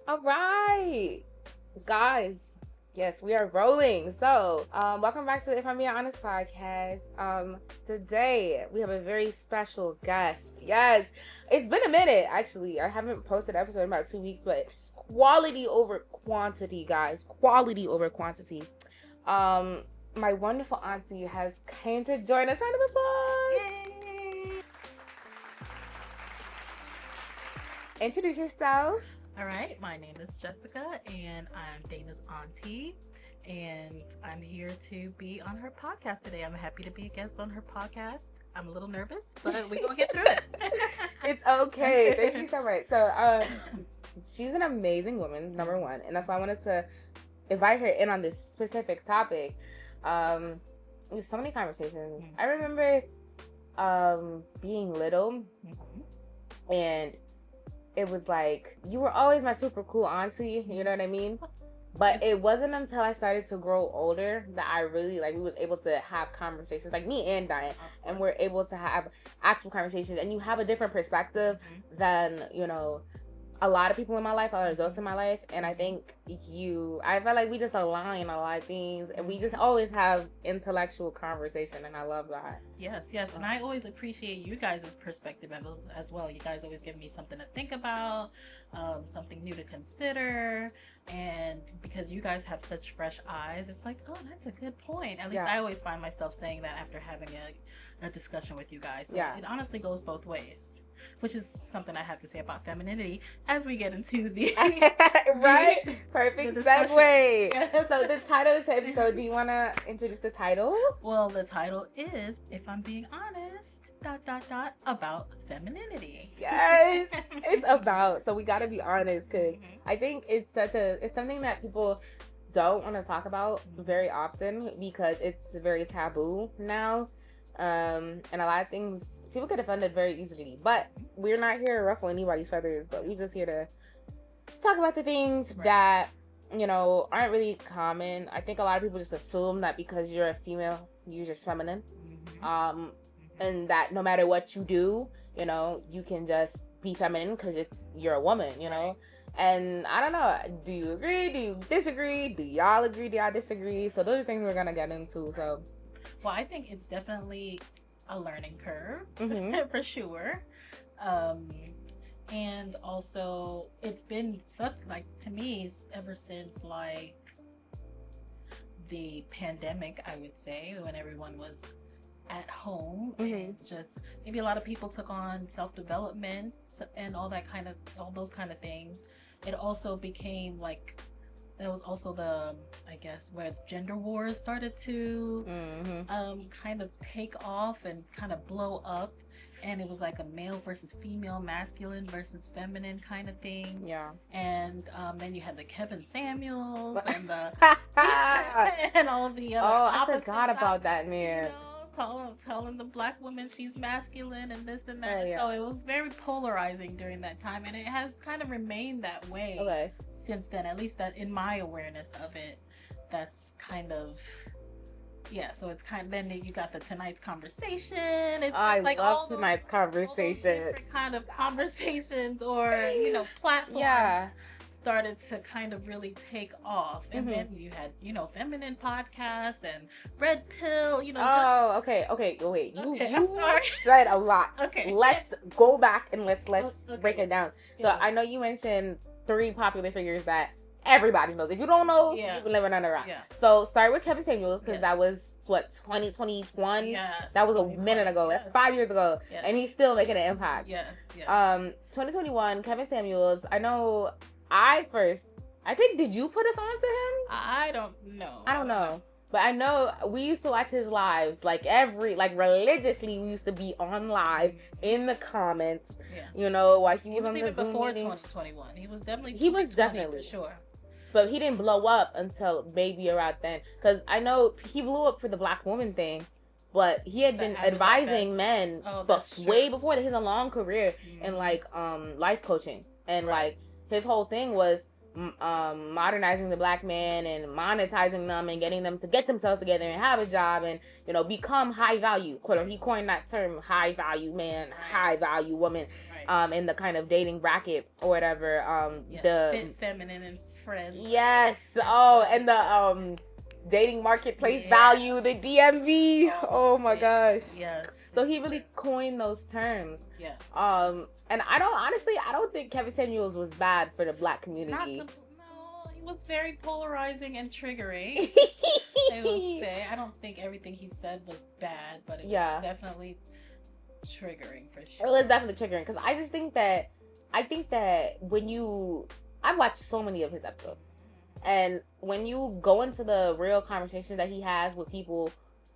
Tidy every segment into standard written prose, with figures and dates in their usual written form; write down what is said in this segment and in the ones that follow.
All right, guys. Yes, we are rolling. So, welcome back to the If I'm Being Honest podcast. Today we have a very special guest. Yes, it's been a minute actually. I haven't posted an episode in about 2 weeks, but quality over quantity, guys. Quality over quantity. My wonderful auntie has came to join us. Round of applause. Yay! Introduce yourself. All right, my name is Jessica, and I'm Dana's auntie, and I'm here to be on her podcast today. I'm happy to be a guest on her podcast. I'm a little nervous, but we're gonna get through it. It's okay. Thank you so much. So, she's an amazing woman, number one, and that's why I wanted to invite her in on this specific topic. There's so many conversations. I remember being little, and it was like, you were always my super cool auntie, you know what I mean? But it wasn't until I started to grow older that I really, we was able to have conversations, like me and Diane, and we're able to have actual conversations, and you have a different perspective than, a lot of people in my life, a lot of adults in my life, and I think I felt like we just align a lot of things, and we just always have intellectual conversation, and I love that. Yes, and I always appreciate you guys' perspective as well. You guys always give me something to think about, something new to consider, and because you guys have such fresh eyes, it's like, oh, that's a good point. At least I always find myself saying that after having a discussion with you guys. So it honestly goes both ways. Which is something I have to say about femininity as we get into the right, perfect segue. So the title of this episode, do you want to introduce the title? Well, the title is "If I'm Being Honest." ... about femininity. Yes, it's about. So we got to be honest, because I think it's something that people don't want to talk about very often because it's very taboo now, and a lot of things. People get offended very easily, but we're not here to ruffle anybody's feathers, but we're just here to talk about the things that, aren't really common. I think a lot of people just assume that because you're a female, you're just feminine. And that no matter what you do, you can just be feminine because you're a woman, And I don't know, do you agree? Do you disagree? Do y'all agree? Do y'all disagree? So those are things we're going to get into. So, well, I think it's definitely a learning curve for sure, and also it's been such, to me, ever since the pandemic, I would say, when everyone was at home and just maybe a lot of people took on self-development and all those kind of things. It also became there was also where gender wars started to kind of take off and kind of blow up, and it was like a male versus female, masculine versus feminine kind of thing. Yeah. And then you had the Kevin Samuels and the and all the other. Oh, I forgot about that, man. Telling the black woman she's masculine and this and that. So it was very polarizing during that time, and it has kind of remained that way since then. At least that in my awareness of it, that's kind of so it's kind of, then you got the tonight's conversation. It's I love tonight's conversation. All those different kind of conversations or platforms started to kind of really take off, and then you had feminine podcasts and red pill. Okay. Wait, you sorry. said a lot. Okay, let's go back and let's break it down. So Yeah. I know you mentioned 3 popular figures that everybody knows. If you don't know, you've been living under a rock. Yeah. So start with Kevin Samuels, because that was 2021. That was a minute ago. That's 5 years ago, and he's still making an impact. 2021, Kevin Samuels. I know. I think, did you put us on to him? I don't know. But I know we used to watch his lives religiously. We used to be on live in the comments. While he was on the even Zoom before meetings. 2021. He was definitely for sure. But he didn't blow up until maybe around then, because I know he blew up for the black woman thing. But he had been advising men way before that. He has a long career in life coaching, and his whole thing was modernizing the black man and monetizing them and getting them to get themselves together and have a job and, you know, become high value. He coined that term, high value man, high value woman, in the kind of dating bracket or whatever. Fit, feminine, and friends. Yes. Oh, and the dating marketplace value, the DMV. Oh my gosh. Yes. So he really coined those terms. Yeah. And I don't think Kevin Samuels was bad for the black community. No, he was very polarizing and triggering. I will say, I don't think everything he said was bad, but it was definitely triggering for sure. It was definitely triggering because I think that I've watched so many of his episodes, and when you go into the real conversations that he has with people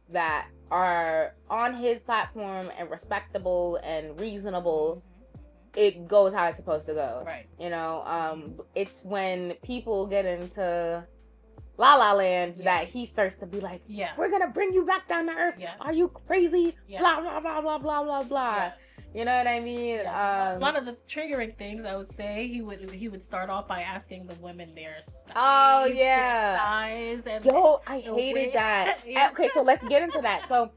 that are on his platform and respectable and reasonable, it goes how it's supposed to go. Right. You know, it's when people get into La La Land that he starts to be like, we're gonna bring you back down to earth. Are you crazy? Blah blah blah blah blah blah blah. You know what I mean? A lot of the triggering things, I would say, he would start off by asking the women their size. Oh yeah. Their size and I hated that. Okay, so let's get into that. So,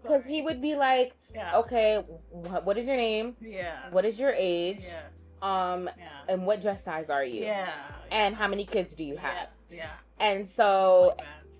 because he would be like, okay, what is your name? Yeah. What is your age? Yeah. And what dress size are you? Yeah. And how many kids do you have? Yeah. And so,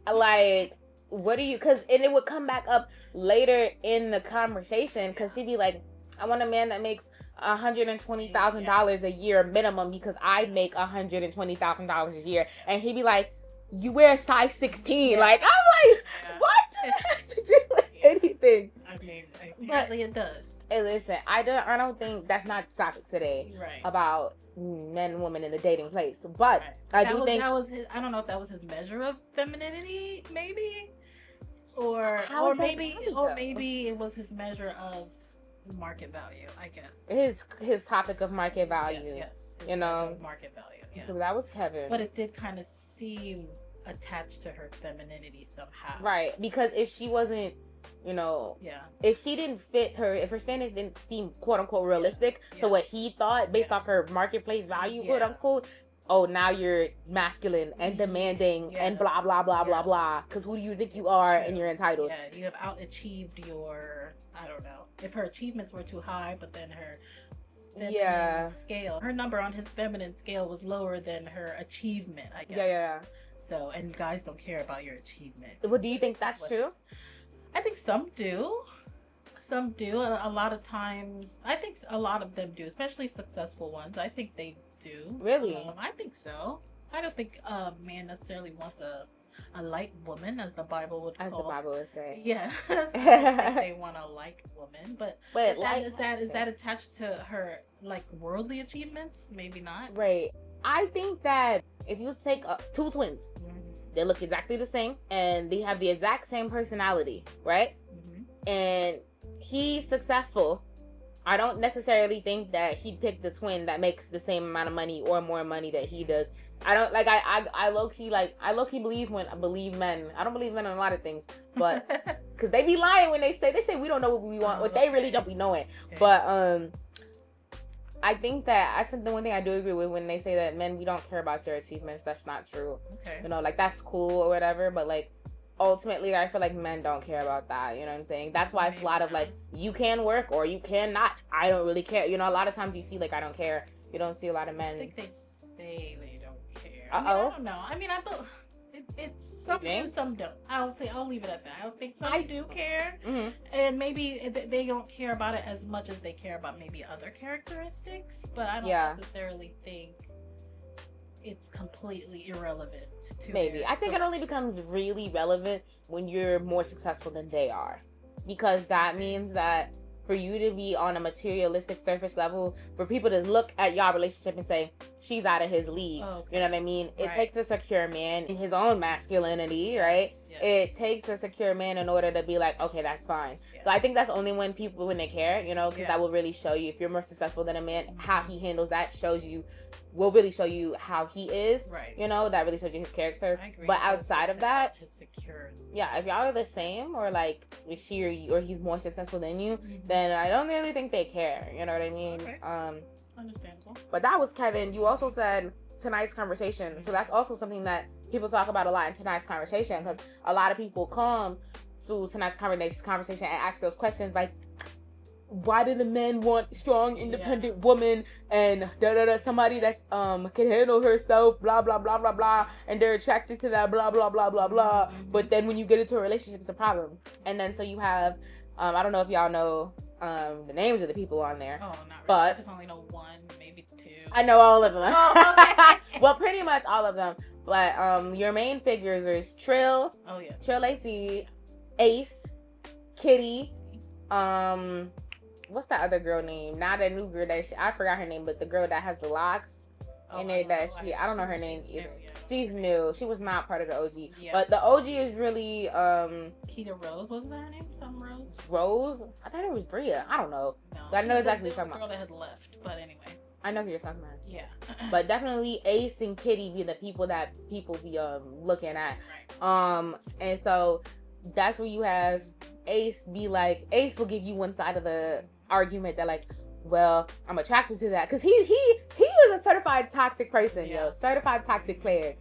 like, what do you? And it would come back up later in the conversation because she'd be like, I want a man that makes $120,000 a year minimum because I make $120,000 a year. And he'd be like, you wear a size 16. Like, I'm like, what does that have to do with anything? I mean, apparently it does. Hey, listen, I don't think that's not the topic today about men and women in the dating place. But I do think that was his. I don't know if that was his measure of femininity, maybe, or maybe it was his measure of market value. I guess his topic of market value. Yes, you know, market value. Yeah. So that was Kevin. But it did kind of seem attached to her femininity somehow. Right, because if she wasn't, you know, if she didn't fit if her standards didn't seem quote unquote realistic to what he thought based off her marketplace value, quote unquote, oh, now you're masculine and demanding and blah blah blah blah blah, because who do you think you are and you're entitled. Yeah, you have out-achieved your, I don't know if her achievements were too high, but then her feminine scale, her number on his feminine scale was lower than her achievement, I guess. Yeah. So, and guys don't care about your achievement. Well, do you think that's true? I think some do. Some do. A lot of times, I think a lot of them do, especially successful ones. I think they do. Really? I think so. I don't think a man necessarily wants a light woman, as the Bible would call. As the Bible would say. Yeah. I don't think they want a light woman, but is that attached to her like worldly achievements? Maybe not. Right. I think that if you take two twins, they look exactly the same and they have the exact same personality, right? And he's successful. I don't necessarily think that he'd pick the twin that makes the same amount of money or more money that he does. I don't like. I low key believe men. I don't believe men on a lot of things, but because they be lying when they say we don't know what we want. What they really don't be knowing. Okay. But I think that the one thing I do agree with when they say that men, we don't care about your achievements. That's not true. Okay. You know, like that's cool or whatever, but like ultimately I feel like men don't care about that. You know what I'm saying? That's why it's a lot of like, you can work or you cannot. I don't really care. You know, a lot of times you see like, I don't care. You don't see a lot of men. I think they say they don't care. I don't know. I mean, it's some do, some don't. I'll leave it at that. I think some do care, and maybe they don't care about it as much as they care about maybe other characteristics. But I don't necessarily think it's completely irrelevant to maybe. I think it only becomes really relevant when you're more successful than they are, because that means that for you to be on a materialistic surface level, for people to look at y'all relationship and say, she's out of his league. You know what I mean? It takes a secure man in his own masculinity, right? Yeah. It takes a secure man in order to be like, okay, that's fine. Yeah. So I think that's only when they care, you know, because that will really show you, if you're more successful than a man, how he handles that will really show you how he is. Right. You know, that really shows you his character. I agree. But outside of that, his security. Yeah, if y'all are the same, or like if she or he's more successful than you, then I don't really think they care. You know what I mean? Understandable. But that was Kevin. You also said tonight's conversation. So that's also something that people talk about a lot in tonight's conversation, because a lot of people come to tonight's conversation and ask those questions like, why do the men want strong, independent woman and somebody that's can handle herself, blah blah blah blah blah, and they're attracted to that, blah blah blah blah blah. But then when you get into a relationship, it's a problem. And then so you have I don't know if y'all know the names of the people on there. Oh, not really. But I just only know one, maybe two. I know all of them. Oh, okay. Well, pretty much all of them. But your main figures is Trill. Oh yeah. Trill AC, Ace, Kitty, what's that other girl name? Not a new girl I forgot her name, but the girl that has the locks. I don't know her name either. She's new. She was not part of the OG. Yeah. But the OG is really Keita Rose, wasn't that her name? Some Rose? Rose? I thought it was Bria. I don't know. No, but I know exactly what you're talking about. The girl that had left, but anyway. I know who you're talking about. Yeah. But definitely Ace and Kitty be the people that people be looking at. Right. And so that's where you have Ace be like, Ace will give you one side of the argument that like, well, I'm attracted to that because he is a certified toxic person, certified toxic player.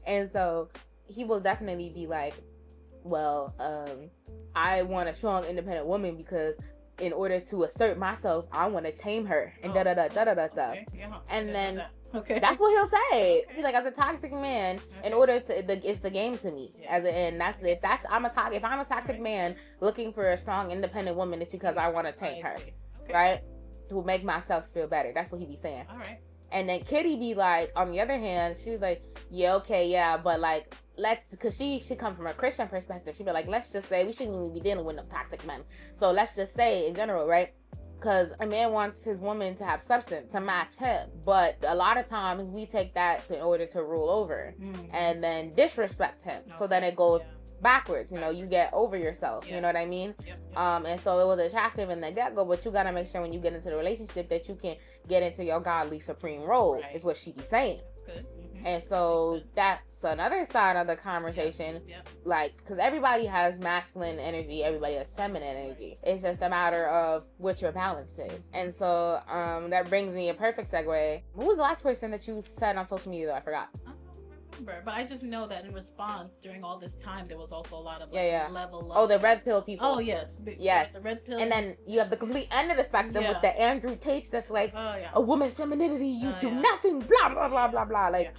And so he will definitely be like, well, I want a strong, independent woman because in order to assert myself, I want to tame her and Okay. Yeah. And then that's what he'll say. He's like, as a toxic man, in order to, it's the game to me. Yeah. If I'm a toxic man looking for a strong, independent woman, it's because I want to tame her, right? To make myself feel better. That's what he be saying. All right. And then Kitty be like, on the other hand, she was like, but like, because she should come from a Christian perspective. She'd be like, let's just say we shouldn't even be dealing with no toxic men. So let's just say in general, right? Because a man wants his woman to have substance to match him. But a lot of times we take that in order to rule over and then disrespect him. Okay. So then it goes backwards, you get over yourself, you know what I mean? Yep. And so it was attractive in the get-go, but you gotta make sure when you get into the relationship that you can get into your godly supreme role, is what she be saying. That's good. And so that's another side of the conversation, like, because everybody has masculine energy, everybody has feminine energy. It's just a matter of what your balance is. And so that brings me a perfect segue. Who was the last person that you said on social media, though? I forgot. But I just know that in response during all this time there was also a lot of level up. Oh, the red pill people. Oh yes. The red pill. And then you have the complete end of the spectrum with the Andrew Tate that's like a woman's femininity, you do nothing, blah blah blah blah blah. Like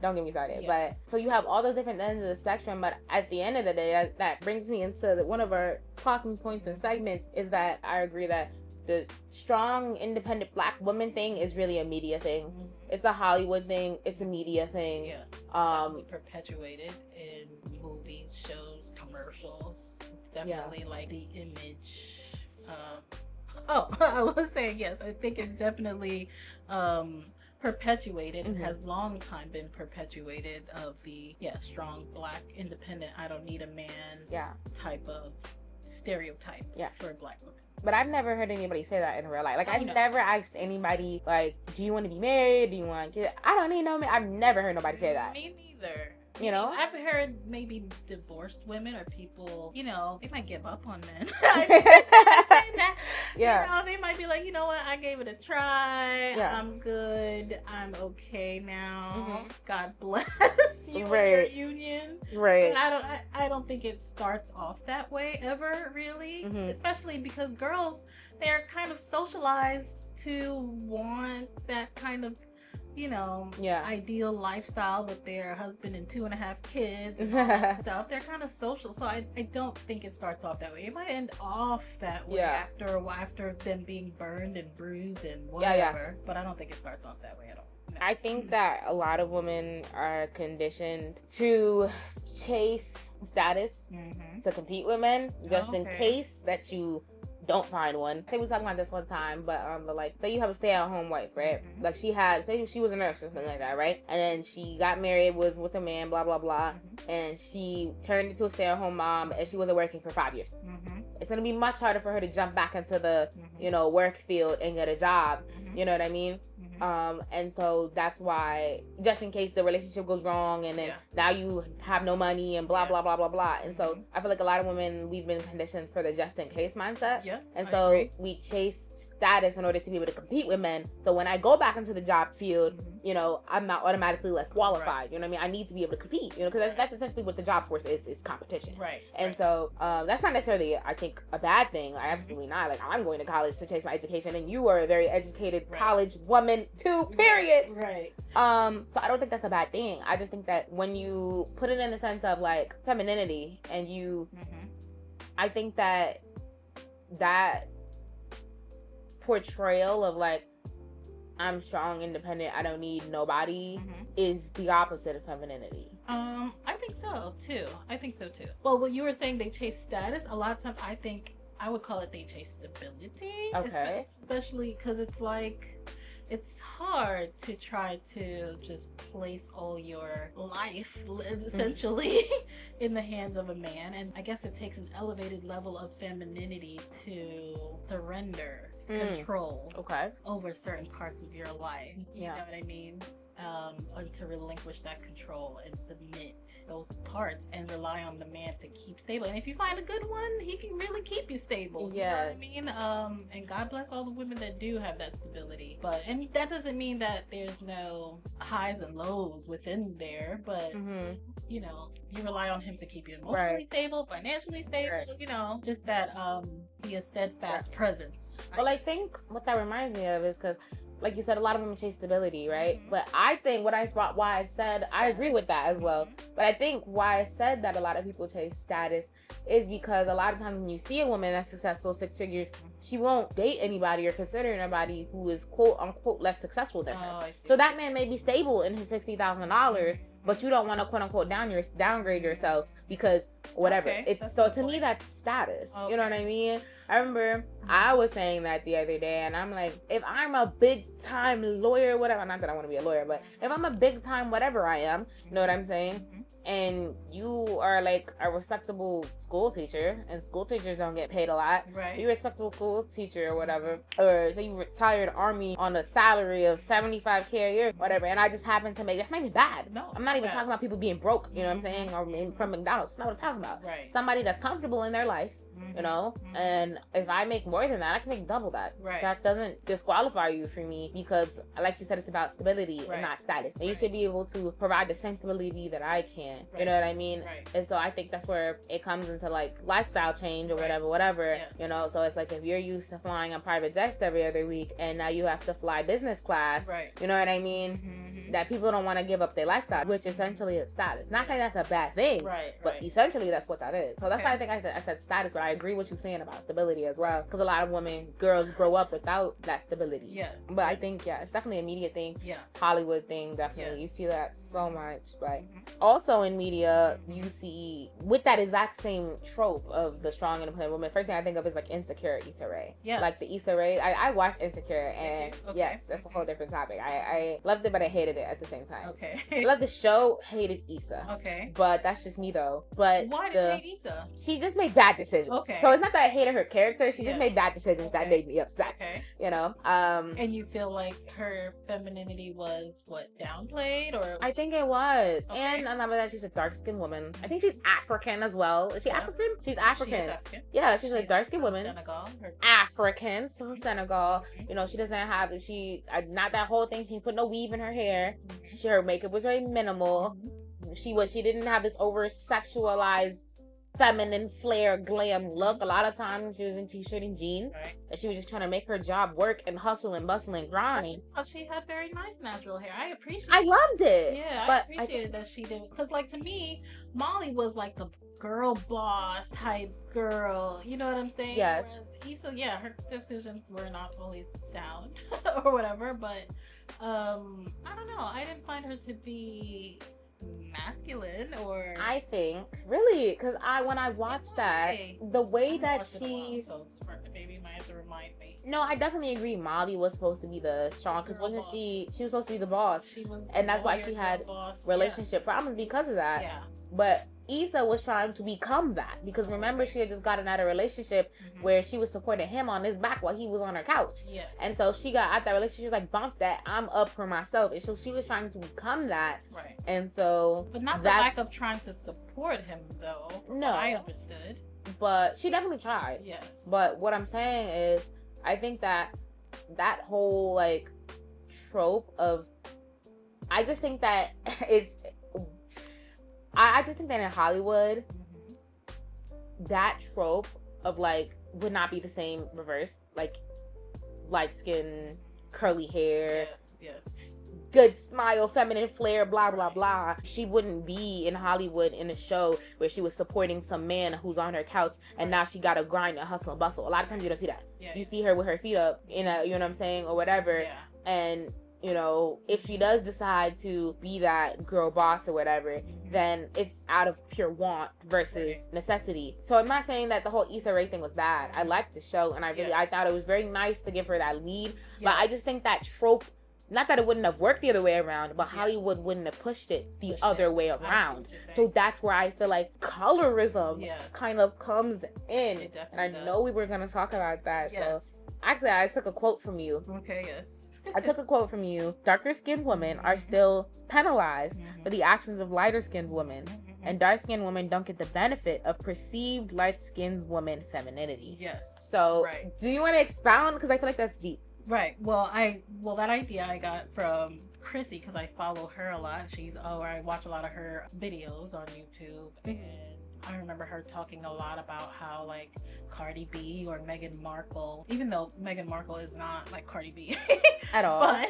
don't get me started. But so you have all those different ends of the spectrum, but at the end of the day that brings me into one of our talking points and segments is that I agree that the strong, independent black woman thing is really a media thing. It's a Hollywood thing. It's a media thing. Yes. Perpetuated in movies, shows, commercials. It's definitely like the image. I was saying yes. I think it's definitely perpetuated. It has long time been perpetuated of the strong black independent. I don't need a man. Type of stereotype for black women. But I've never heard anybody say that in real life. Like, I've never asked anybody, like, do you want to be married? Do you want to get... I don't need no man. I've never heard nobody say that. Me neither. You know? I've heard maybe divorced women or people, they might give up on men. They might be like, you know what? I gave it a try. I'm good. I'm okay now. God bless you and your union. Right. And I don't think it starts off that way ever, really. Especially because girls, they're kind of socialized to want that kind of ideal lifestyle with their husband and 2.5 kids and all that stuff. They're kind of social, so I don't think it starts off that way. It might end off that way after them being burned and bruised and whatever. But I don't think it starts off that way at all. No. I think that a lot of women are conditioned to chase status, to compete with men, just in case that you don't find one. I think we were talking about this one time, but like, say you have a stay-at-home wife, right? Like say she was a nurse or something like that, right? And then she got married, was with a man, blah blah blah, and she turned into a stay-at-home mom, and she wasn't working for 5 years. It's gonna be much harder for her to jump back into the work field and get a job. You know what I mean? And so that's why, just in case the relationship goes wrong and then now you have no money and blah blah blah blah blah. And so I feel like a lot of women, we've been conditioned for the just in case mindset. And so we chase status in order to be able to compete with men. So when I go back into the job field, you know, I'm not automatically less qualified. Right. You know what I mean? I need to be able to compete, you know, because that's essentially what the job force is competition. Right. And so that's not necessarily, I think, a bad thing. Absolutely not. Like, I'm going to college to chase my education, and you are a very educated college woman too, period. Right. So I don't think that's a bad thing. I just think that when you put it in the sense of like femininity, and you, I think that portrayal of like, I'm strong, independent, I don't need nobody, is the opposite of femininity. I think so too. Well, what you were saying, they chase status. A lot of times, I think I would call it they chase stability. Okay. Especially because it's like, it's hard to try to just place all your life, essentially, in the hands of a man. And I guess it takes an elevated level of femininity to surrender control over certain parts of your life. You know what I mean? Or to relinquish that control and submit those parts and rely on the man to keep stable. And if you find a good one, he can really keep you stable. You know what I mean? And God bless all the women that do have that stability. And that doesn't mean that there's no highs and lows within there, but you know, you rely on him to keep you emotionally stable, financially stable, you know, just that be a steadfast presence. Well, I think what that reminds me of is because, like you said, a lot of women chase stability, right? But I think why I said, I agree with that as well. But I think why I said that a lot of people chase status is because a lot of times when you see a woman that's successful, 6 figures, she won't date anybody or consider anybody who is quote unquote less successful than her. So that man may be stable in his $60,000, but you don't want to quote unquote downgrade yourself because whatever. So to me, that's status. You know what I mean? I remember I was saying that the other day, and I'm like, if I'm a big time lawyer, whatever, not that I want to be a lawyer, but if I'm a big time whatever I am, you know what I'm saying? And you are like a respectable school teacher, and school teachers don't get paid a lot. Right. You're a respectable school teacher or whatever, or say you retired Army on a salary of $75K a year, whatever, and I just happen to that's made me bad. No, I'm not even talking about people being broke, you know what I'm saying, or from McDonald's. That's not what I'm talking about. Right. Somebody that's comfortable in their life. You know, and if I make more than that, I can make double that. Right. That doesn't disqualify you for me because, like you said, it's about stability and not status. And you should be able to provide the same stability that I can. You know what I mean? And so I think that's where it comes into like lifestyle change or whatever. You know, so it's like if you're used to flying on private jets every other week and now you have to fly business class. You know what I mean? That people don't want to give up their lifestyle, which essentially is status. Not saying that's a bad thing, but essentially that's what that is. So that's why I think I said status, but I agree with you saying about stability as well, because a lot of girls grow up without that stability. But I think it's definitely a media thing. Hollywood thing, definitely. You see that so much. But also in media, you see with that exact same trope of the strong independent woman. First thing I think of is like Insecure Issa Rae. Like the Issa Rae. I watched Insecure, and yes, that's a whole different topic. I loved it, but I hated it at the same time. I loved the show, hated Issa. But that's just me though. But why did you hate Issa? She just made bad decisions. So it's not that I hated her character. She just made bad decisions that made me upset. You know? And you feel like her femininity was downplayed, or? I think it was. And on top of that, she's a dark-skinned woman. I think she's African as well. Is she African? She's African. Yeah, she's a dark-skinned woman. Senegal. African. From Senegal. You know, she doesn't have not that whole thing. She put no weave in her hair. Her makeup was very minimal. She didn't have this over-sexualized feminine flair glam look. A lot of times she was in t-shirt and jeans, and she was just trying to make her job work and hustle and bustle and grind. But she had very nice natural hair. I loved it. Yeah, but I appreciated that she did, because like to me, Molly was like the girl boss type girl. You know what I'm saying? Yes. Whereas Issa, her decisions were not always sound or whatever, but I don't know. I didn't find her to be masculine, or I think really, because when I watched that, the way that she maybe might have to remind me. No, I definitely agree. Molly was supposed to be the strong, because wasn't she was supposed to be the boss. She was, and that's why she had relationship problems because of that. But Issa was trying to become that, because remember, she had just gotten out of a relationship where she was supporting him on his back while he was on her couch. And so she got out that relationship. She was like, bump that, I'm up for myself. And so she was trying to become that. And so, but not the lack of trying to support him though. No, I understood. But she definitely tried. But what I'm saying is, I think that that whole like trope of, I just think that it's, I just think that in Hollywood, that trope of like would not be the same reversed, like light skin, curly hair, yes. good smile, feminine flair, blah blah blah. She wouldn't be in Hollywood in a show where she was supporting some man who's on her couch and now she gotta grind and hustle and bustle. A lot of times you don't see that. You see her with her feet up in a, you know what I'm saying, or whatever. And you know, if she does decide to be that girl boss or whatever, then it's out of pure want versus necessity. So I'm not saying that the whole Issa Rae thing was bad. I liked the show, and I thought it was very nice to give her that lead. But I just think that trope, not that it wouldn't have worked the other way around, but Hollywood wouldn't have pushed it the other way around. So that's where I feel like colorism kind of comes in. And I know we were going to talk about that. So actually, I took a quote from you. Okay, yes. I took a quote from you. Darker skinned women are still penalized for the actions of lighter skinned women, and dark skinned women don't get the benefit of perceived light skinned woman femininity. Yes. So, do you want to expound? Because I feel like that's deep. Right. Well, that idea I got from Chrissy, because I follow her a lot. I watch a lot of her videos on YouTube, and I remember her talking a lot about how like Cardi B or Meghan Markle, even though Meghan Markle is not like Cardi B at all, but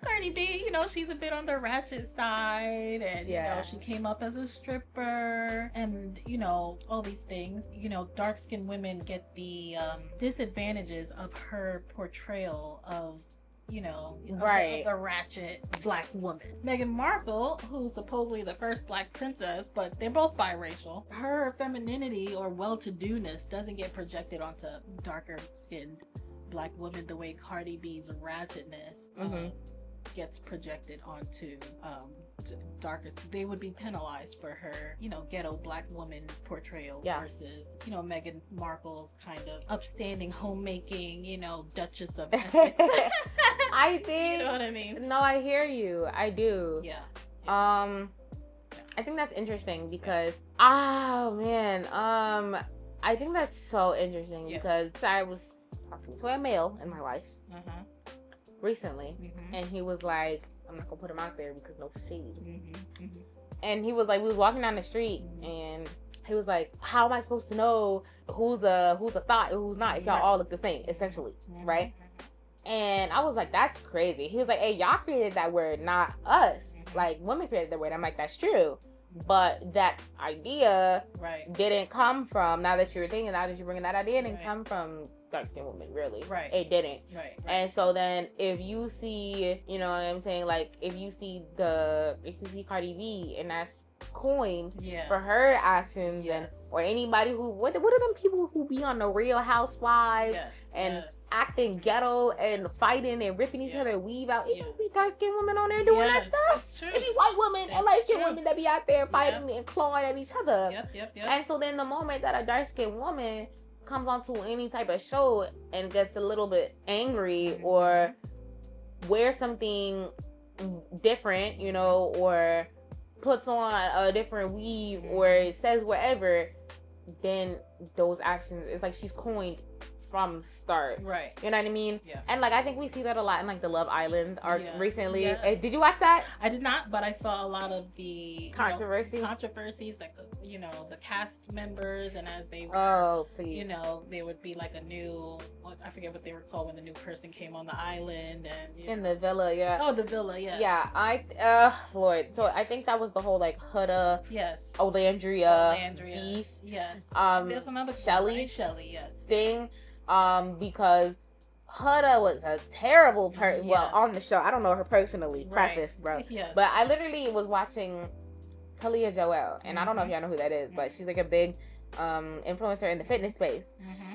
Cardi B, you know, she's a bit on the ratchet side, and you know, she came up as a stripper, and you know, all these things. You know, dark-skinned women get the disadvantages of her portrayal of, you know, of the ratchet black woman. Meghan Markle, who's supposedly the first black princess, but they're both biracial, her femininity or well-to-do-ness doesn't get projected onto darker-skinned black women the way Cardi B's ratchetness gets projected onto darker. They would be penalized for her, you know, ghetto black woman portrayal versus, you know, Meghan Markle's kind of upstanding homemaking, you know, Duchess of Essex. I think, you know what I mean? No, I hear you. I do. Yeah. I think that's interesting because I think that's so interesting because I was talking to a male in my life recently, and he was like, I'm not gonna put him out there because no shade. And he was like, we was walking down the street, and he was like, how am I supposed to know who's a thought and who's not if y'all all look the same, essentially, right? And I was like, that's crazy. He was like, hey, y'all created that word, not us. Like, women created that word. I'm like, that's true. But that idea didn't come from, now that you're bringing that idea, it didn't come from dark-skinned women, really. It didn't. And so then if you see, you know what I'm saying, like, if you see Cardi B and that's coined for her actions and or anybody who, what are them people who be on the Real Housewives and acting ghetto and fighting and ripping each other weave out. It don't be dark-skinned women on there doing that stuff. It be white women and light-skinned women that be out there fighting and clawing at each other. And so then the moment that a dark-skinned woman comes onto any type of show and gets a little bit angry or wears something different, you know, or puts on a different weave or says whatever, then those actions, it's like she's coined from start. You know what I mean? And like I think we see that a lot in like the Love Island arc recently. Did you watch that? I did not, but I saw a lot of the controversies, like the cast members, and as they were, you know, there would be like a new, I forget what they were called when the new person came on the island, and in the villa, the villa, Floyd. So I think that was the whole like Huda, Olandria beef, there's another Shelly, yes, thing. Because Huda was a terrible person. Well, on the show, I don't know her personally. Preface, bro. But I literally was watching Talia Joelle, and I don't know if y'all know who that is, but she's like a big influencer in the fitness space.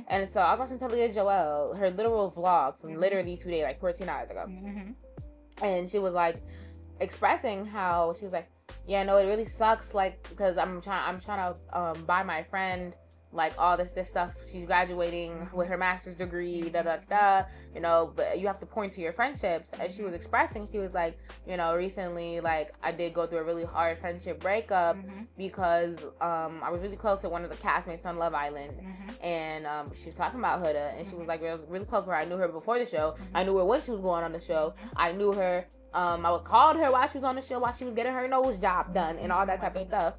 And so I was watching Talia Joelle, her literal vlog from literally 2 days, like 14 hours ago, and she was like expressing how she was like, yeah, no, it really sucks, like because I'm trying to buy my friend like all this stuff. She's graduating with her master's degree, da da da. You know, but you have to point to your friendships. As she was expressing, she was like, you know, recently, like, I did go through a really hard friendship breakup because I was really close to one of the castmates on Love Island, and she was talking about Huda, and she was like, really close where I knew her before the show. I knew her when she was going on the show. I knew her. I would call her while she was on the show, while she was getting her nose job done and all that type of stuff.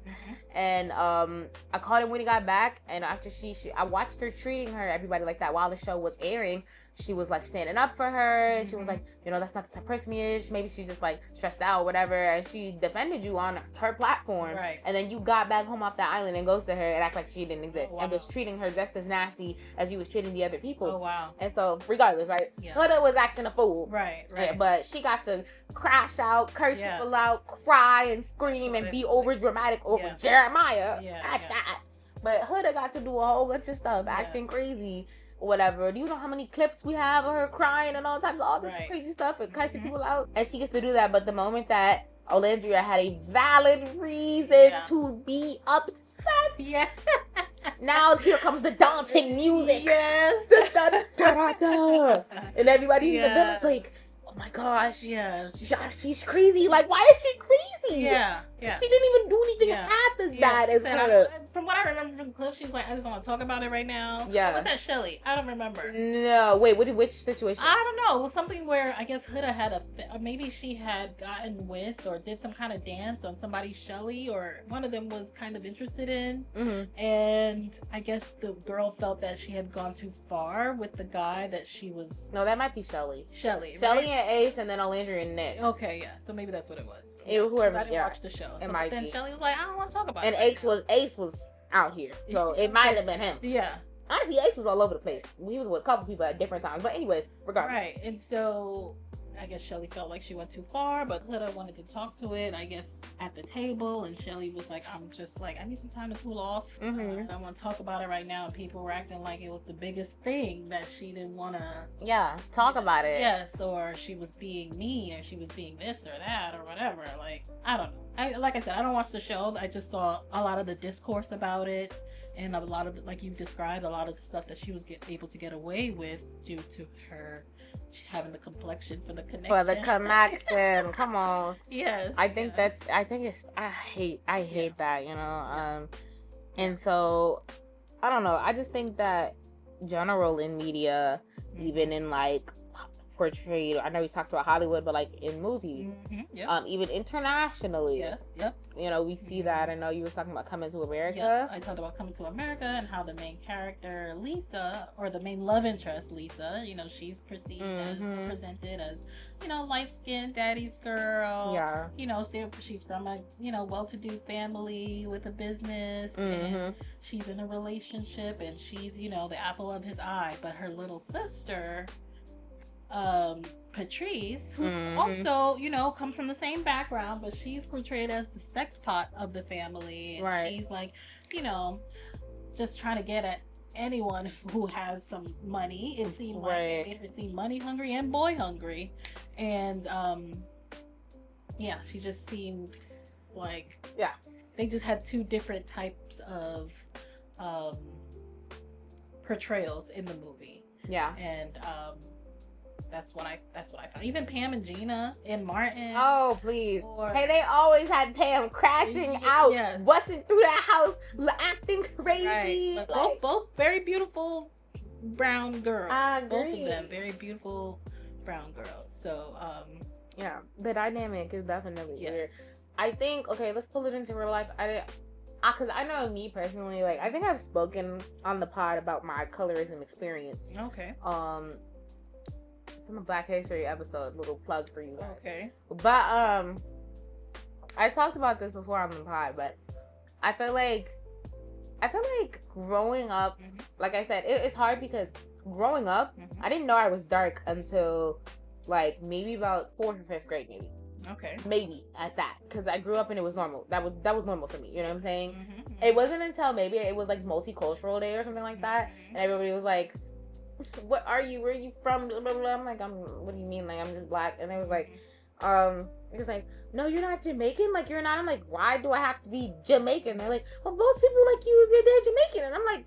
And I called her when he got back, and after I watched her treating everybody like that while the show was airing. She was like standing up for her, and she was like, you know, that's not the type of person he is. Maybe she's just like stressed out or whatever, and she defended you on her platform. Right. And then you got back home off that island and goes to her and act like she didn't exist, Oh, wow. and was treating her just as nasty as you was treating the other people. Oh wow. And so regardless, right? Yeah. Huda was acting a fool. Right. But she got to crash out, curse people out, cry and scream and be over dramatic over Jeremiah at that. But Huda got to do a whole bunch of stuff, acting crazy. Whatever. Do you know how many clips we have of her crying and all types of all this crazy stuff and cussing people out? And she gets to do that. But the moment that Olandria had a valid reason to be upset, now here comes the daunting music. Yes. And everybody in the village like, oh my gosh. Yeah. She's crazy. Like, why is she crazy? Yeah. She didn't even do anything half as bad as her. From what I remember from the clip, she's like, I just want to talk about it right now. Yeah. Or was that Shelly? I don't remember. No. Wait, which situation? I don't know. It was something where I guess Huda had or maybe she had gotten with or did some kind of dance on somebody Shelly, or one of them was kind of interested in. And I guess the girl felt that she had gone too far with the guy that she was. No, that might be Shelly. Shelly and Ace, and then Olandria and Nick. Okay, yeah. So maybe that's what it was. Whoever. I didn't watch the show. It So, might then be. Shelly was like, I don't want to talk about and it. And Ace was out here, so it might have been him. Yeah. Honestly, Ace was all over the place. He was with a couple people at different times. But anyways, regardless. Right. And so I guess Shelly felt like she went too far, but Huda wanted to talk to it, I guess, at the table. And Shelly was like, I'm just like, I need some time to cool off. I don't want to talk about it right now. And people were acting like it was the biggest thing that she didn't want to. Talk about it. Yes. Or she was being mean, or she was being this or that or whatever. Like, I don't know. Like I said, I don't watch the show. I just saw a lot of the discourse about it. And a lot of, like you described, a lot of the stuff that she was able to get away with due to her having the complexion for the connection. For the connection. Come on. Yes. I hate that, you know. And so, I don't know. I just think that general in media, even in like portrayed, I know we talked about Hollywood, but like in movies, even internationally, you know, we see that. I know you were talking about Coming to America. I talked about Coming to America and how the main character Lisa, or the main love interest Lisa, you know, she's perceived as, presented as, you know, light-skinned daddy's girl. You know, she's from a, you know, well-to-do family with a business, and she's in a relationship, and she's, you know, the apple of his eye. But her little sister, Patrice, who's also, you know, comes from the same background, but she's portrayed as the sex pot of the family. And she's like, you know, just trying to get at anyone who has some money. It seemed like it made her seem money hungry and boy hungry. And she just seemed like they just had two different types of portrayals in the movie. And that's what I found. Even Pam and Gina and Martin. Oh, please. Hey, they always had Pam crashing out, busting through that house, acting crazy. But both very beautiful brown girls. I agree. Both of them very beautiful brown girls. So, the dynamic is definitely weird. I think, okay, let's pull it into real life. Because I know me personally, like, I think I've spoken on the pod about my colorism experience. Okay. Some Black History episode, little plug for you guys. Okay. But I talked about this before on the pod, but I feel like growing up, like I said, it's hard because growing up, I didn't know I was dark until like maybe about 4th or 5th grade, maybe. Okay. Maybe at that, because I grew up and it was normal. That was normal for me. You know what I'm saying? It wasn't until maybe it was like multicultural day or something like that, and everybody was like, what are you? Where are you from? Blah, blah, blah. I'm like, what do you mean? Like, I'm just black. And they was like, it was like, no, you're not Jamaican. Like, you're not. I'm like, why do I have to be Jamaican? They're like, well, most people like you, they're Jamaican. And I'm like,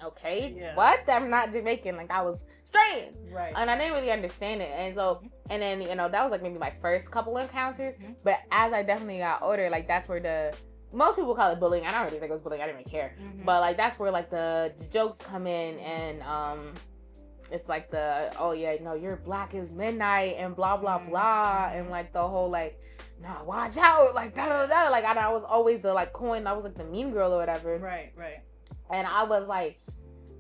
okay, what? I'm not Jamaican. Like, that was strange. Right. And I didn't really understand it. And so, and then, you know, that was like maybe my first couple encounters. But as I definitely got older, like, that's where most people call it bullying. I don't really think it was bullying. I didn't really care. But, like, that's where, like, the jokes come in. And it's like oh, yeah, no, you're black as midnight and blah, blah, blah. And, like, the whole, like, nah, watch out. Like, da-da-da-da. Like, I was always the, like, I was, like, the mean girl or whatever. Right. And I was, like,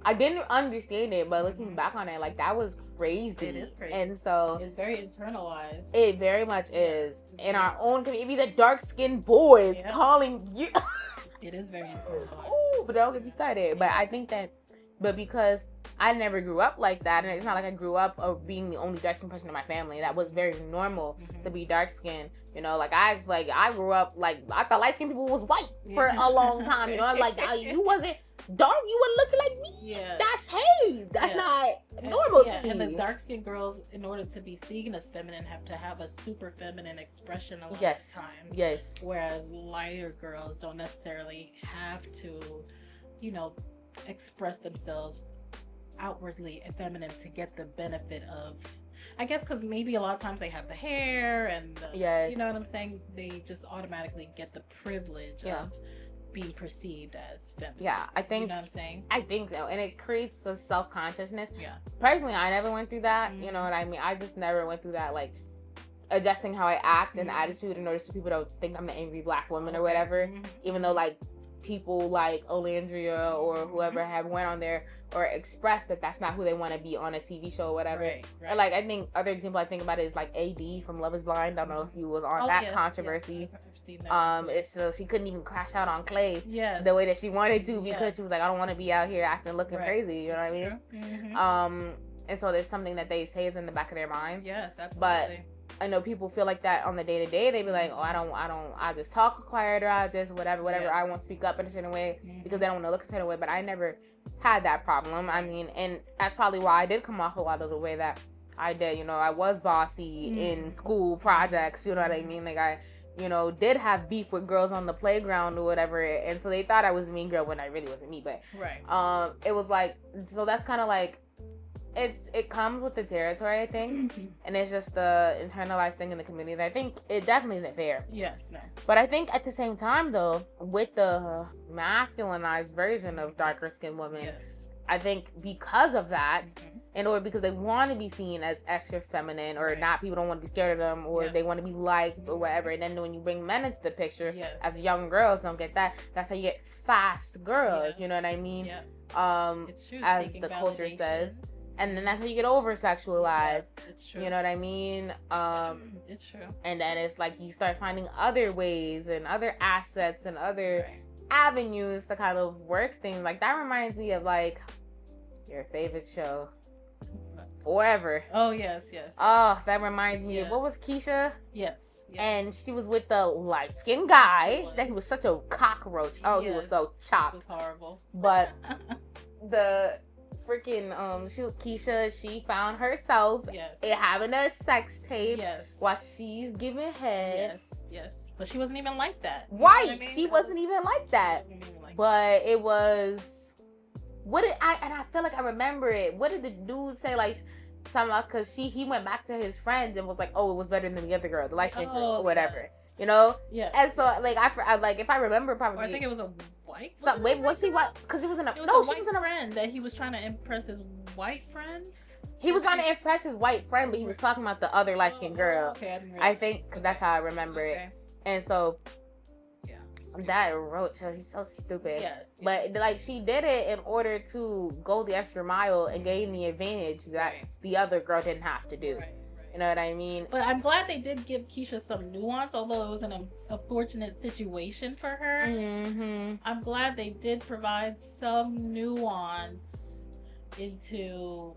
I didn't understand it. But looking back on it, like, that was crazy. It is crazy. And so it's very internalized. It very much is. In our own community, the dark-skinned boys calling you. It is very internalized. Ooh, but don't get me started. But I think that, because I never grew up like that, and it's not like I grew up of being the only dark-skinned person in my family. That was very normal to be dark-skinned. You know, like I grew up, like, I thought light-skinned people was white for a long time. You know, I'm like, you wasn't dark, you were looking like me. Yeah. That's not normal to me. And the dark-skinned girls, in order to be seen as feminine, have to have a super feminine expression a lot of times. Yes. Whereas lighter girls don't necessarily have to, you know, express themselves outwardly feminine to get the benefit of, I guess, because maybe a lot of times they have the hair and you know what I'm saying, they just automatically get the privilege of being perceived as feminine. Yeah, I think, you know what I'm saying? I think so. And it creates a self-consciousness. Yeah. Personally, I never went through that. You know what I mean? I just never went through that, like, adjusting how I act and attitude in order so people don't think I'm the angry black woman or whatever. Even though, like, people like Olandria or whoever have went on there or expressed that that's not who they want to be on a TV show or whatever. Right. Or, like, I think other example I think about it is like AD from Love Is Blind. I don't know if you was on that controversy. Yes, I've seen that. It's so she couldn't even crash out on Clay the way that she wanted to because she was like, I don't want to be out here acting looking crazy. You know what I mean? And so there's something that they say is in the back of their mind. Yes, absolutely. But I know people feel like that on the day to day. They be like, oh, I just talk quieter, I just whatever. I won't speak up in a certain way because they don't want to look a certain way. But I never had that problem. I mean, and that's probably why I did come off a lot of the way that I did. You know, I was bossy in school projects. You know what I mean? Like I, you know, did have beef with girls on the playground or whatever. And so they thought I was a mean girl when I really wasn't me. But it was like, so that's kind of like, it comes with the territory, I think, and it's just the internalized thing in the community that I think it definitely isn't fair. Yes, no. But I think at the same time, though, with the masculinized version of darker skinned women, I think because of that, or because they want to be seen as extra feminine, or not, people don't want to be scared of them, or they want to be liked, or whatever. And then when you bring men into the picture, as young girls don't get that, that's how you get fast girls. You know what I mean? It's true, as the culture says. And then that's how you get over-sexualized. Yes, it's true. You know what I mean? It's true. And then it's like you start finding other ways and other assets and other avenues to kind of work things. Like, that reminds me of, like, your favorite show, Forever. Oh, yes. Oh, that reminds me of, what was Keisha? Yes. And she was with the light-skinned guy. That he was such a cockroach. Oh, he was so chopped. It was horrible. But the... freaking she was Keisha, she found herself having a sex tape while she's giving head. Yes. But she wasn't even like that. Right. I mean? He wasn't even like that. But it was I feel like I remember it. What did the dude say, like something about, because he went back to his friends and was like, oh, it was better than the other girl, the light skinned girl or whatever. You know? Yeah. And so, like, I like, if I remember properly, I think it was a white. Wait, was he white? Because he was in a. She was in a friend that he was trying to impress his white friend. He was trying to impress his white friend, but he was talking about the other light skinned girl. Okay, I think that's how I remember it. And so, that roach, he's so stupid. Yes. But like, she did it in order to go the extra mile and gain the advantage that the other girl didn't have to do. You know what I mean? But I'm glad they did give Keisha some nuance, although it was an unfortunate situation for her. I'm glad they did provide some nuance into,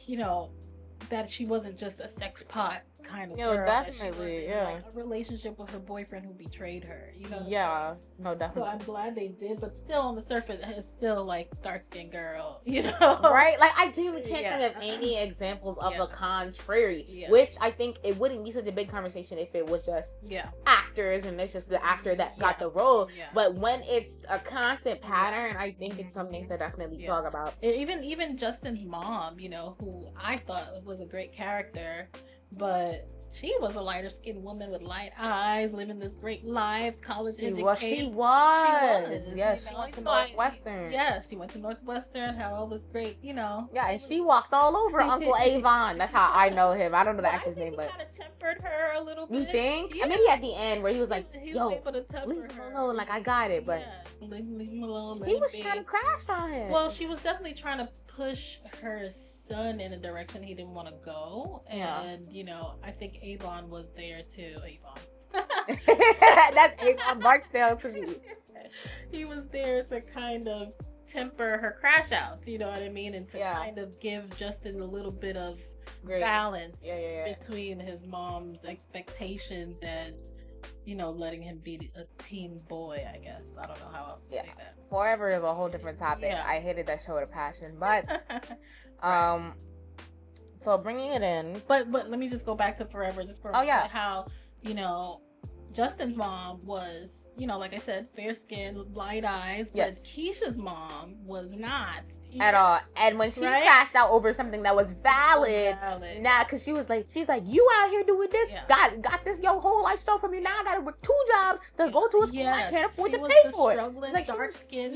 you know, that she wasn't just a sex pot kind of girl. Definitely, like a relationship with her boyfriend who betrayed her. You know? Yeah, no, definitely. So I'm glad they did, but still on the surface, it's still like dark skinned girl, you know? Right? Like, I genuinely can't think of any examples of the contrary, which I think it wouldn't be such a big conversation if it was just, actors and it's just the actor that got the role. Yeah. But when it's a constant pattern, I think it's something to definitely talk about. Even Justin's mom, you know, who I thought was a great character, but she was a lighter skinned woman with light eyes, living this great life, college educated. She was. Yes, you she know? went to Northwestern. Yes, she went to Northwestern, had all this great, you know. Yeah, and she walked all over Uncle Avon. That's how I know him. I don't know the actor's name, but he kind of tempered her a little bit. You think? Yeah. Maybe at the end where he was like, he "Yo, was able to temper leave him her. alone. Like I got it." But leave him alone. she was trying to crash on him. Well, she was definitely trying to push her son in a direction he didn't want to go, and you know, I think Avon was there too. Avon. That's Avon Barksdale to me. He was there to kind of temper her crash outs, you know what I mean, and to kind of give Justin a little bit of balance between his mom's expectations and, you know, letting him be a teen boy, I guess. I don't know how else to say that. Forever is a whole different topic. Yeah. I hated that show with a passion, but so bringing it in. But let me just go back to Forever just for a minute, how, you know, Justin's mom was, you know, like I said, fair skin, light eyes, but Keisha's mom was not. At all. And when she crashed out over something that was valid, because she's like, you out here doing this, got this your whole life stolen from you, now I gotta work 2 jobs to go to a school I can't afford to pay for it. Struggling, like dark skinned.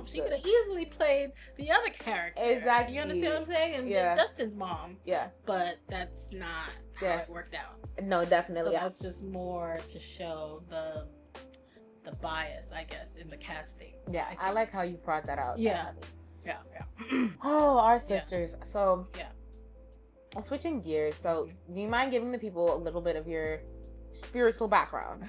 She could have easily played the other character. Exactly. You understand what I'm saying? And Justin's mom. Yeah. But that's not how it worked out. No, definitely. So that's just more to show the bias, I guess, in the casting. Yeah, I like how you brought that out. Yeah. Oh, our sisters. So, switching gears. So, do you mind giving the people a little bit of your spiritual background?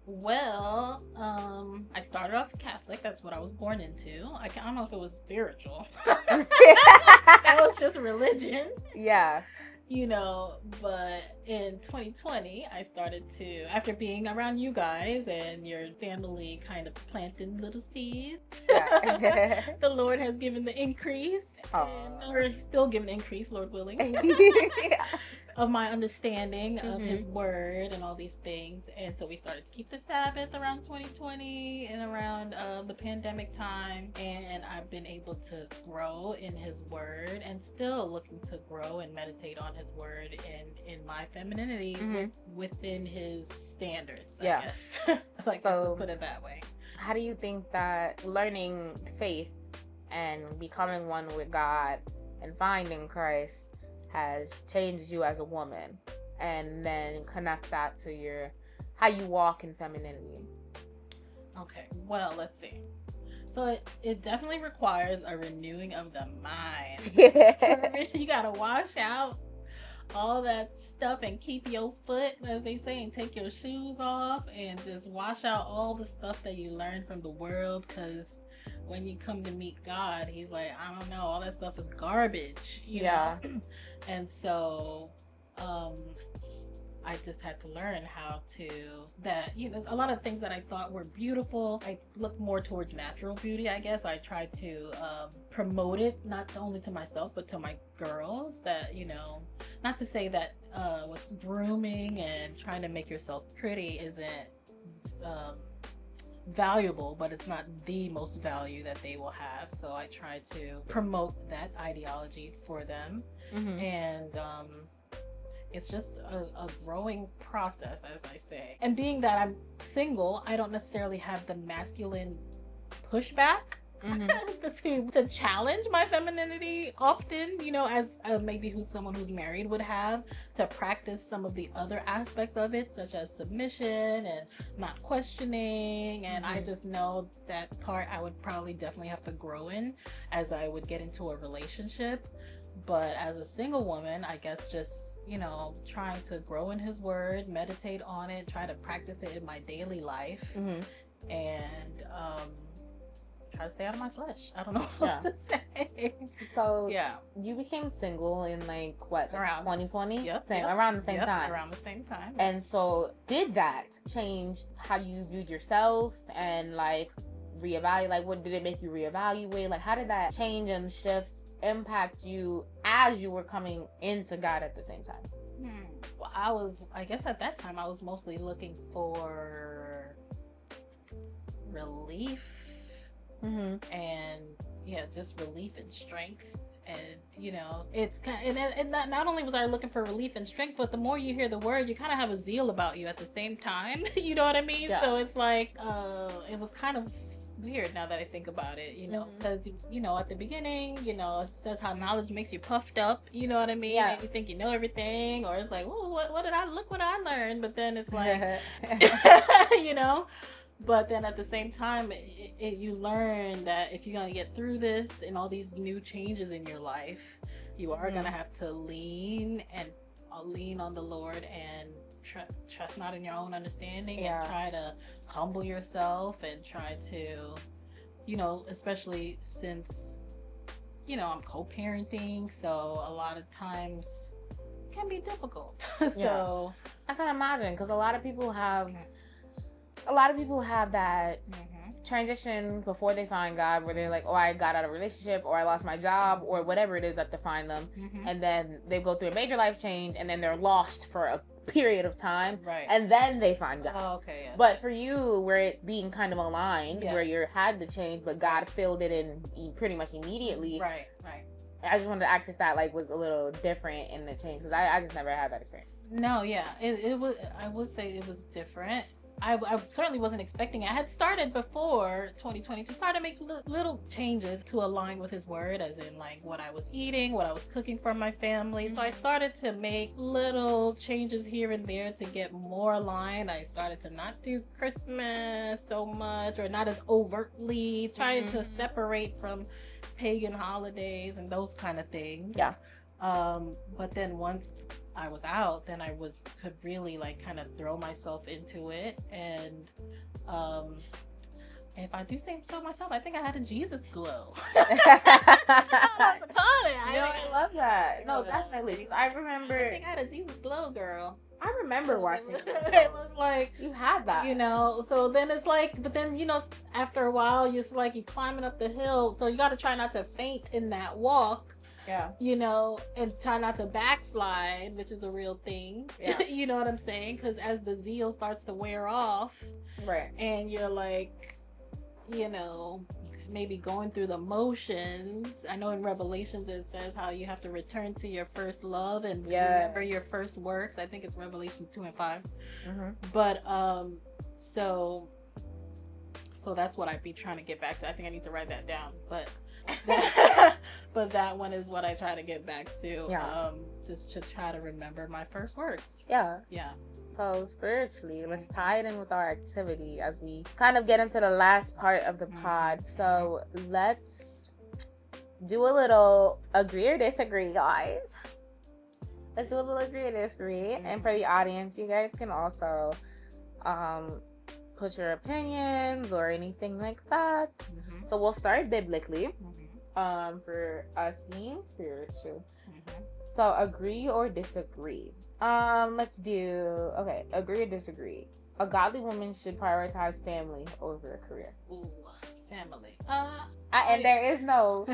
Well, I started off Catholic. That's what I was born into. I don't know if it was spiritual. That was just religion. Yeah. You know, but in 2020, I started to, after being around you guys and your family kind of planting little seeds, the Lord has given the increase, or He's still giving increase, Lord willing, of my understanding of His Word and all these things. And so we started to keep the Sabbath around 2020 and around the pandemic time. And I've been able to grow in His Word and still looking to grow and meditate on His Word and in my femininity within His standards, I guess. Like, so, let's put it that way. How do you think that learning faith and becoming one with God and finding Christ has changed you as a woman, and then connect that to how you walk in femininity? Okay, well, let's see. So it definitely requires a renewing of the mind. You gotta wash out all that stuff and keep your foot, as they say, and take your shoes off and just wash out all the stuff that you learned from the world, because when you come to meet God, He's like, I don't know, all that stuff is garbage, you know? And so I just had to learn how to, that, you know, a lot of things that I thought were beautiful, I look more towards natural beauty, I guess. I try to promote it, not only to myself, but to my girls, that, you know, not to say that what's grooming and trying to make yourself pretty isn't valuable, but it's not the most value that they will have. So I try to promote that ideology for them. And it's just a growing process, as I say. And being that I'm single, I don't necessarily have the masculine pushback to challenge my femininity often, you know, as maybe someone who's married would have, to practice some of the other aspects of it, such as submission and not questioning. And I just know that part I would probably definitely have to grow in as I would get into a relationship. But as a single woman, I guess just, you know, trying to grow in His Word, meditate on it, try to practice it in my daily life, and try to stay out of my flesh. I don't know what else to say. So you became single in like what, around 2020? Yep. Around the same time. Around the same time. And so did that change how you viewed yourself and like reevaluate? Like, what did it make you reevaluate? Like, how did that change and shift impact you as you were coming into God at the same time? Well, I guess at that time I was mostly looking for relief, and just relief and strength. And it's kind of, and not only was I looking for relief and strength, but the more you hear the word, you kind of have a zeal about you at the same time. You know what I mean? Yeah. So it's like it was kind of weird now that I think about it, because at the beginning, it says how knowledge makes you puffed up, you know what I mean? Yeah. And you think you know everything, or it's like, oh, what did I look what I learned? But then it's like but then at the same time, you learn that if you're going to get through this and all these new changes in your life, you are going to have to lean on the Lord and trust not in your own understanding, and try to humble yourself and try to, especially since, I'm co-parenting, so a lot of times it can be difficult. So I can imagine, because a lot of people have that transition before they find God, where they're like, oh, I got out of a relationship, or I lost my job, or whatever it is that defined them, and then they go through a major life change, and then they're lost for a period of time, right? And then they find God. Oh, okay. Yeah. But for you, where it being kind of aligned, where you had the change, but God filled it in pretty much immediately. Right. I just wanted to ask if that was a little different in the change, because I just never had that experience. No, yeah, it was. I would say it was different. I certainly wasn't expecting it. I had started before 2020 to start to make little changes to align with His Word, as in like what I was eating, what I was cooking for my family. So I started to make little changes here and there to get more aligned. I started to not do Christmas so much, or not as overtly, trying to separate from pagan holidays and those kind of things. Yeah. But then once I was out, then I could really like kind of throw myself into it, and if I do say so myself, I think I had a Jesus glow. I love that. No, definitely. I remember. I think I had a Jesus glow, girl. I remember watching it. It was like you had that, So then it's like, but then after a while, it's like you're climbing up the hill, so you got to try not to faint in that walk. Yeah. And try not to backslide, which is a real thing. Yeah. You know what I'm saying? Because as the zeal starts to wear off, right, and you're like, maybe going through the motions. I know in Revelations it says how you have to return to your first love and remember your first works. I think it's Revelation 2 and 5. But so that's what I'd be trying to get back to. I think I need to write that down. But that one is what I try to get back to. Just to try to remember my first works. Yeah. So spiritually, let's tie it in with our activity as we kind of get into the last part of the pod. So let's do a little agree or disagree, guys. Let's do a little agree or disagree. And for the audience, you guys can also put your opinions or anything like that. So we'll start biblically. For us being spiritual. So agree or disagree. Let's do agree or disagree. A godly woman should prioritize family over a career. Ooh, family. And there is no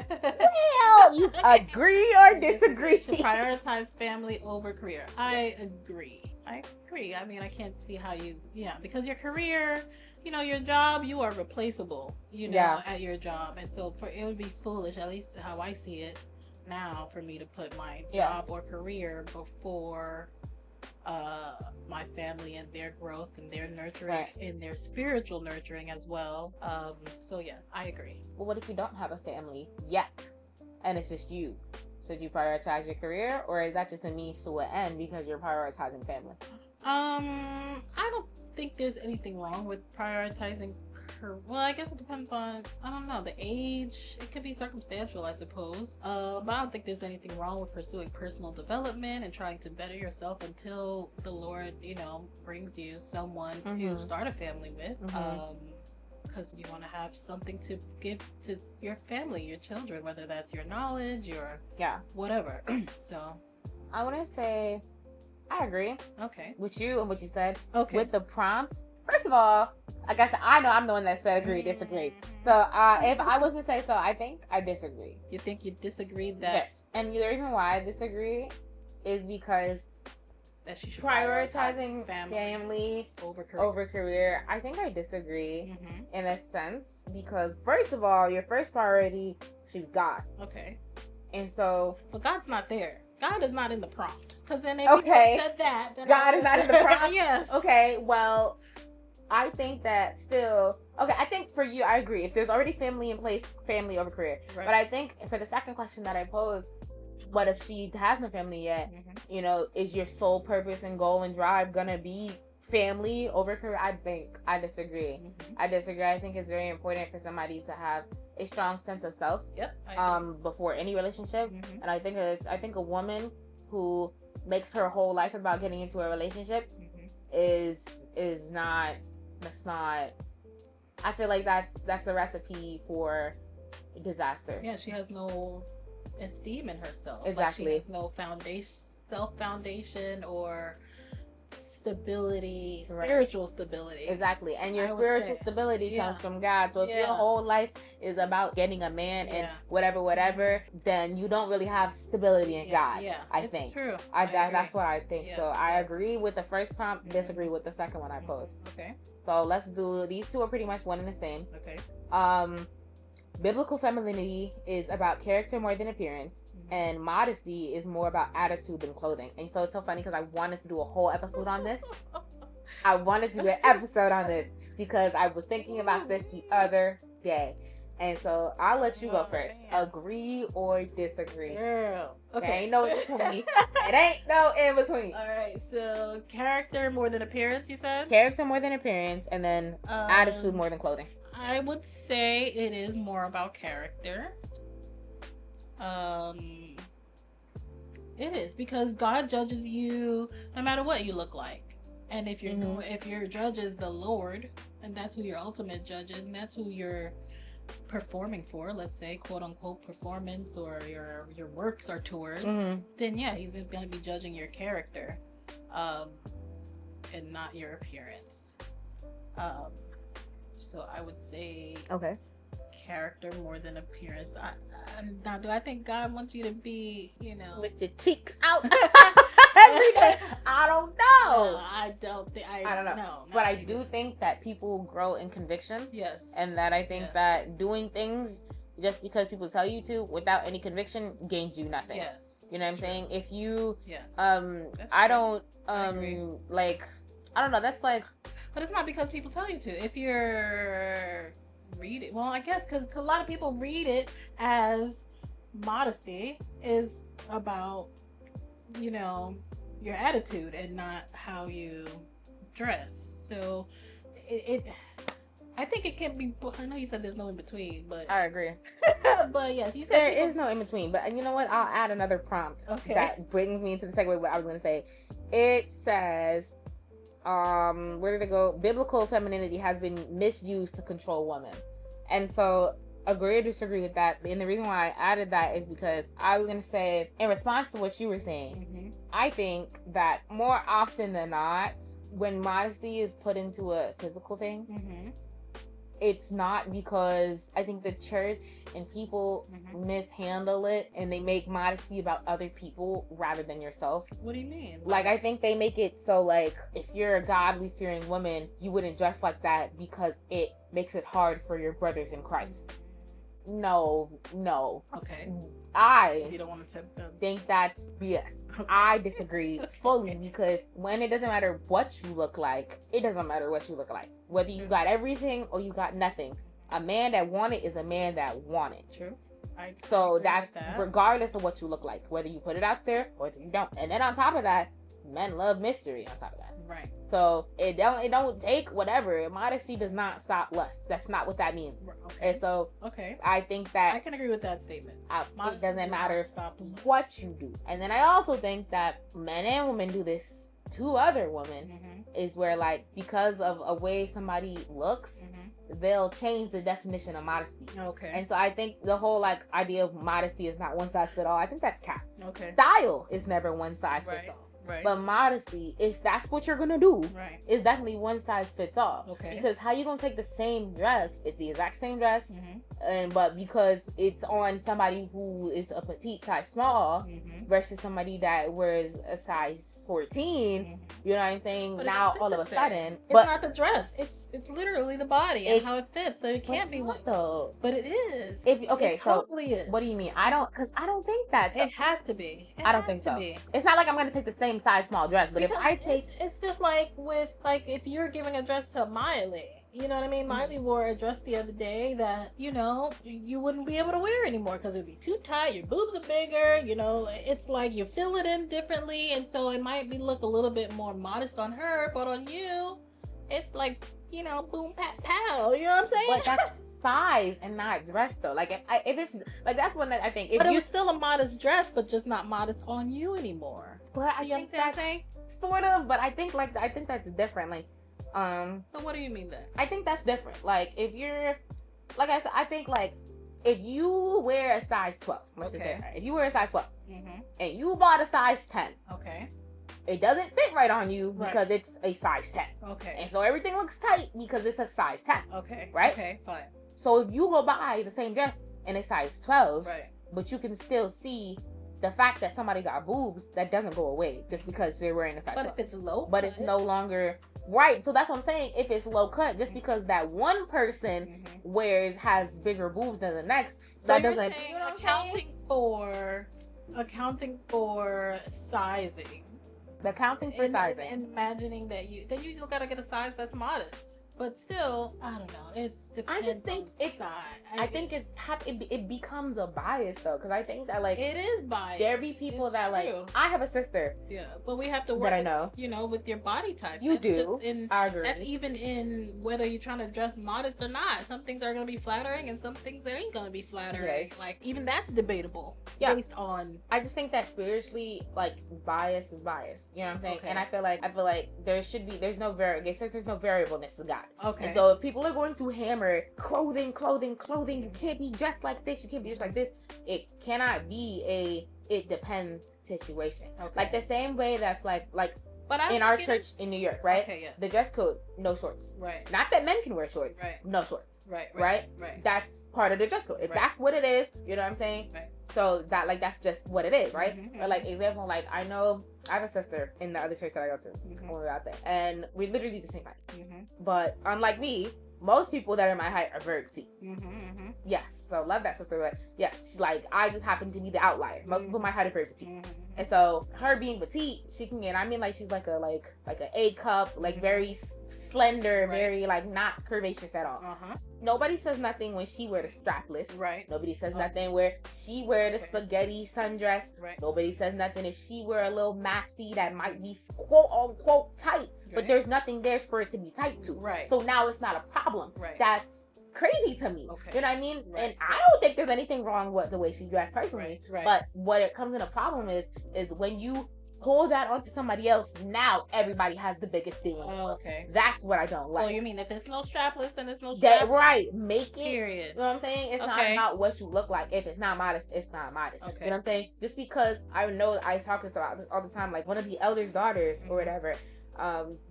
you agree or disagree. Should prioritize family over career. I agree. I mean, I can't see how because your career, your job, you are replaceable, at your job. And so it would be foolish, at least how I see it now, for me to put my job or career before my family and their growth and their nurturing and their spiritual nurturing as well. So yeah, I agree. Well, what if you don't have a family yet and it's just you? Should you prioritize your career, or is that just a means to an end because you're prioritizing family? I don't think there's anything wrong with prioritizing well, I guess it depends on, I don't know, the age. It could be circumstantial, I suppose. But I don't think there's anything wrong with pursuing personal development and trying to better yourself until the Lord, brings you someone to start a family with. Because you want to have something to give to your family, your children, whether that's your knowledge, your whatever. So I want to say I agree. Okay. With you and what you said. Okay. With the prompt, First of all, I guess I know I'm the one that said agree, disagree. So if I was to say so, I think I disagree. You think you disagree that? Yes. And the reason why I disagree is because that she should prioritizing family over career. I think I disagree in a sense because first of all, your first priority should be God. Okay. And so, but God's not there. God is not in the prompt. Because then if you said that, then God is not in the prompt. Yes. Okay. Well, I think that still. Okay, I think for you, I agree. If there's already family in place, family over career. Right. But I think for the second question that I posed, what if she has no family yet? You know, is your sole purpose and goal and drive gonna be family over career? I think I disagree. I disagree. I think it's very important for somebody to have a strong sense of self. Before any relationship. And I think a woman who makes her whole life about getting into a relationship is not. That's not. I feel like that's a recipe for disaster. Yeah, she has no esteem in herself. Exactly. Like she has no foundation or stability, spiritual stability. Exactly. And your spiritual stability comes from God. So if your whole life is about getting a man and whatever, then you don't really have stability in God. Yeah, I think. True. That's what I think. So I agree with the first prompt, disagree with the second one I posed. Okay. So let's do, these two are pretty much one and the same. Okay. Biblical femininity is about character more than appearance, and modesty is more about attitude than clothing. And so it's so funny because I wanted to do a whole episode on this. I wanted to do an episode on this because I was thinking about this the other day. And so I'll let you go first. Agree or disagree? Girl. Okay. There ain't no in between. It ain't no in between. All right. So character more than appearance, you said? Character more than appearance, and then attitude more than clothing. I would say it is more about character. It is because God judges you no matter what you look like, and if your judge is the Lord, and that's who your ultimate judge is, and that's who you're performing for, let's say, quote unquote performance, or your works are towards, then yeah, he's going to be judging your character, and not your appearance. So I would say character more than appearance. Now, do I think God wants you to be, with your cheeks out every day? I don't know. No, I don't think. I don't know. No, but I do think that people grow in conviction. Yes. And that I think that doing things just because people tell you to without any conviction gains you nothing. Yes. You know what I'm saying? If you, That's I don't, agree. like, I don't know. That's like. But it's not because people tell you to. If you're read it, well, I guess because a lot of people read it as modesty is about, your attitude and not how you dress. So I think it can be. I know you said there's no in between, but I agree. But yes, you said there is no in between. But you know what? I'll add another prompt that brings me into the segue. What I was going to say. It says. Where did it go? Biblical femininity has been misused to control women. And so, agree or disagree with that. And the reason why I added that is because I was going to say, in response to what you were saying, I think that more often than not, when modesty is put into a physical thing, it's not because I think the church and people mishandle it and they make modesty about other people rather than yourself. What do you mean? Like, I think they make it so, like, if you're a godly fearing woman, you wouldn't dress like that because it makes it hard for your brothers in Christ. No. Okay. You don't want to think that's BS. Okay. I disagree fully because when it doesn't matter what you look like, it doesn't matter what you look like. Whether you got everything or you got nothing. A man that wanted is a man that wanted. True. So that's regardless of what you look like, whether you put it out there or you don't. And then on top of that, men love mystery on top of that. Right. So it don't take whatever. Modesty does not stop lust. That's not what that means. Okay. And so I think that I can agree with that statement. It doesn't matter what you do. And then I also think that men and women do this to other women is where, like, because of a way somebody looks, they'll change the definition of modesty. Okay. And so I think the whole, like, idea of modesty is not one size fits all. I think that's cap. Okay. Style is never one size fits all. Right. But modesty, if that's what you're gonna do, right, is definitely one size fits all. okay. Because how you gonna take the same dress? It's the exact same dress, Mm-hmm. but because it's on somebody who is a petite size small Mm-hmm. versus somebody that wears a size 14, Mm-hmm. you know what I'm saying? But it Now don't fit all of the a same. sudden, It's but not the dress. It's literally the body and It's- how it fits. So it but can't it's be not one. though. But it is. If okay, It so totally is. what do you mean? I don't think that. It has to be. I don't think so. It's not like I'm gonna take the same size small dress, but Because if I take, it's just like with like if you're giving a dress to Miley, you know what I mean? Miley wore a dress the other day that you wouldn't be able to wear anymore because it'd be too tight. Your boobs are bigger. It's like you fill it in differently, and so it might look a little bit more modest on her, but on you, it's like boom pat pow. You know what I'm saying? but that's size and not dress though. Like if it's like that's one that I think if but it you was still a modest dress, but just not modest on you anymore. but I You think understand what I'm that's saying? sort of, but I think that's different. Like So what do you mean then? I think that's different. Like if you're like I said, I think like if you wear a size 12, let's just say Okay. that. If you wear a size 12 Mm-hmm. and you bought a size 10, Okay. it doesn't fit right on you Right. because it's a size 10. Okay. And so everything looks tight because it's a size 10. Okay. Right? Okay. Fine. So if you go buy the same dress in a size 12, Right. but you can still see the fact that somebody got boobs, that doesn't go away just because they're wearing a size But 12. if it's low, But it's no longer right. So that's what I'm saying. If it's low cut, just because that one person has bigger boobs than the next, So that you're doesn't saying you know what I'm saying? accounting for sizing. The counting for and, sizing. and imagining that you just gotta get a size that's modest. But still, I don't know. It depends. I just think on it's. size. I think it becomes a bias though, because I think that like it is biased. there be people It's that like true. I have a sister Yeah, but we have to work. that I know. With your body type. You That's do. Just in, I agree. That's even in whether you're trying to dress modest or not. Some things are gonna be flattering, and some things ain't gonna be flattering. Yes. Like even that's debatable. Yeah. Based on. I just think that spiritually, like bias is bias. You know what I'm saying? Okay. And I feel like there's no variableness to God. Okay. And so if people are going to hammer clothing, you can't be dressed like this, you can't be dressed like this. It cannot be it depends situation. Okay. Like the same way that's like but I don't in our think it church is- in New York, right? Okay. Yes. The dress code, no shorts. Right. Not that men can wear shorts. Right. No shorts. Right. Right? Right. That's part of the dress code. If Right. that's what it is, you know what I'm saying? Right. So that's just what it is, right? Mhm, Or like example, like I know I have a sister in the other church that I go to Mhm. when we're out there, and we literally the same height. Mm-hmm. But unlike me, most people that are my height are very petite. Mm-hmm. Mm-hmm. Yes, so love that sister. But yeah, she's like I just happen to be the outlier. Most people my height are very petite. Mm-hmm. And so her being petite, she can get. I mean, like she's like a A cup, like very slender, Right. very like not curvaceous at all. Uh-huh. Nobody says nothing when she wear the strapless. Right. Nobody says Oh. nothing where she wear the Okay. spaghetti sundress. Right. Nobody says nothing if she wear a little maxi that might be quote unquote tight, but Right. there's nothing there for it to be tight to. Right. So now it's not a problem. Right. That's crazy to me. Okay. You know what I mean? Right. And I don't think there's anything wrong with the way she dressed personally. Right. But what it comes in a problem is when you pull that onto somebody else, now everybody has the biggest thing. Oh, okay. That's what I don't So like. you mean if it's no strapless, then it's no strapless? That right. Make it. Period. You know what I'm saying? It's not Okay. about what you look like. If it's not modest, it's not modest. Okay. You know what I'm saying? Just because I know I talk about this all the time, like one of the elders' daughters or whatever,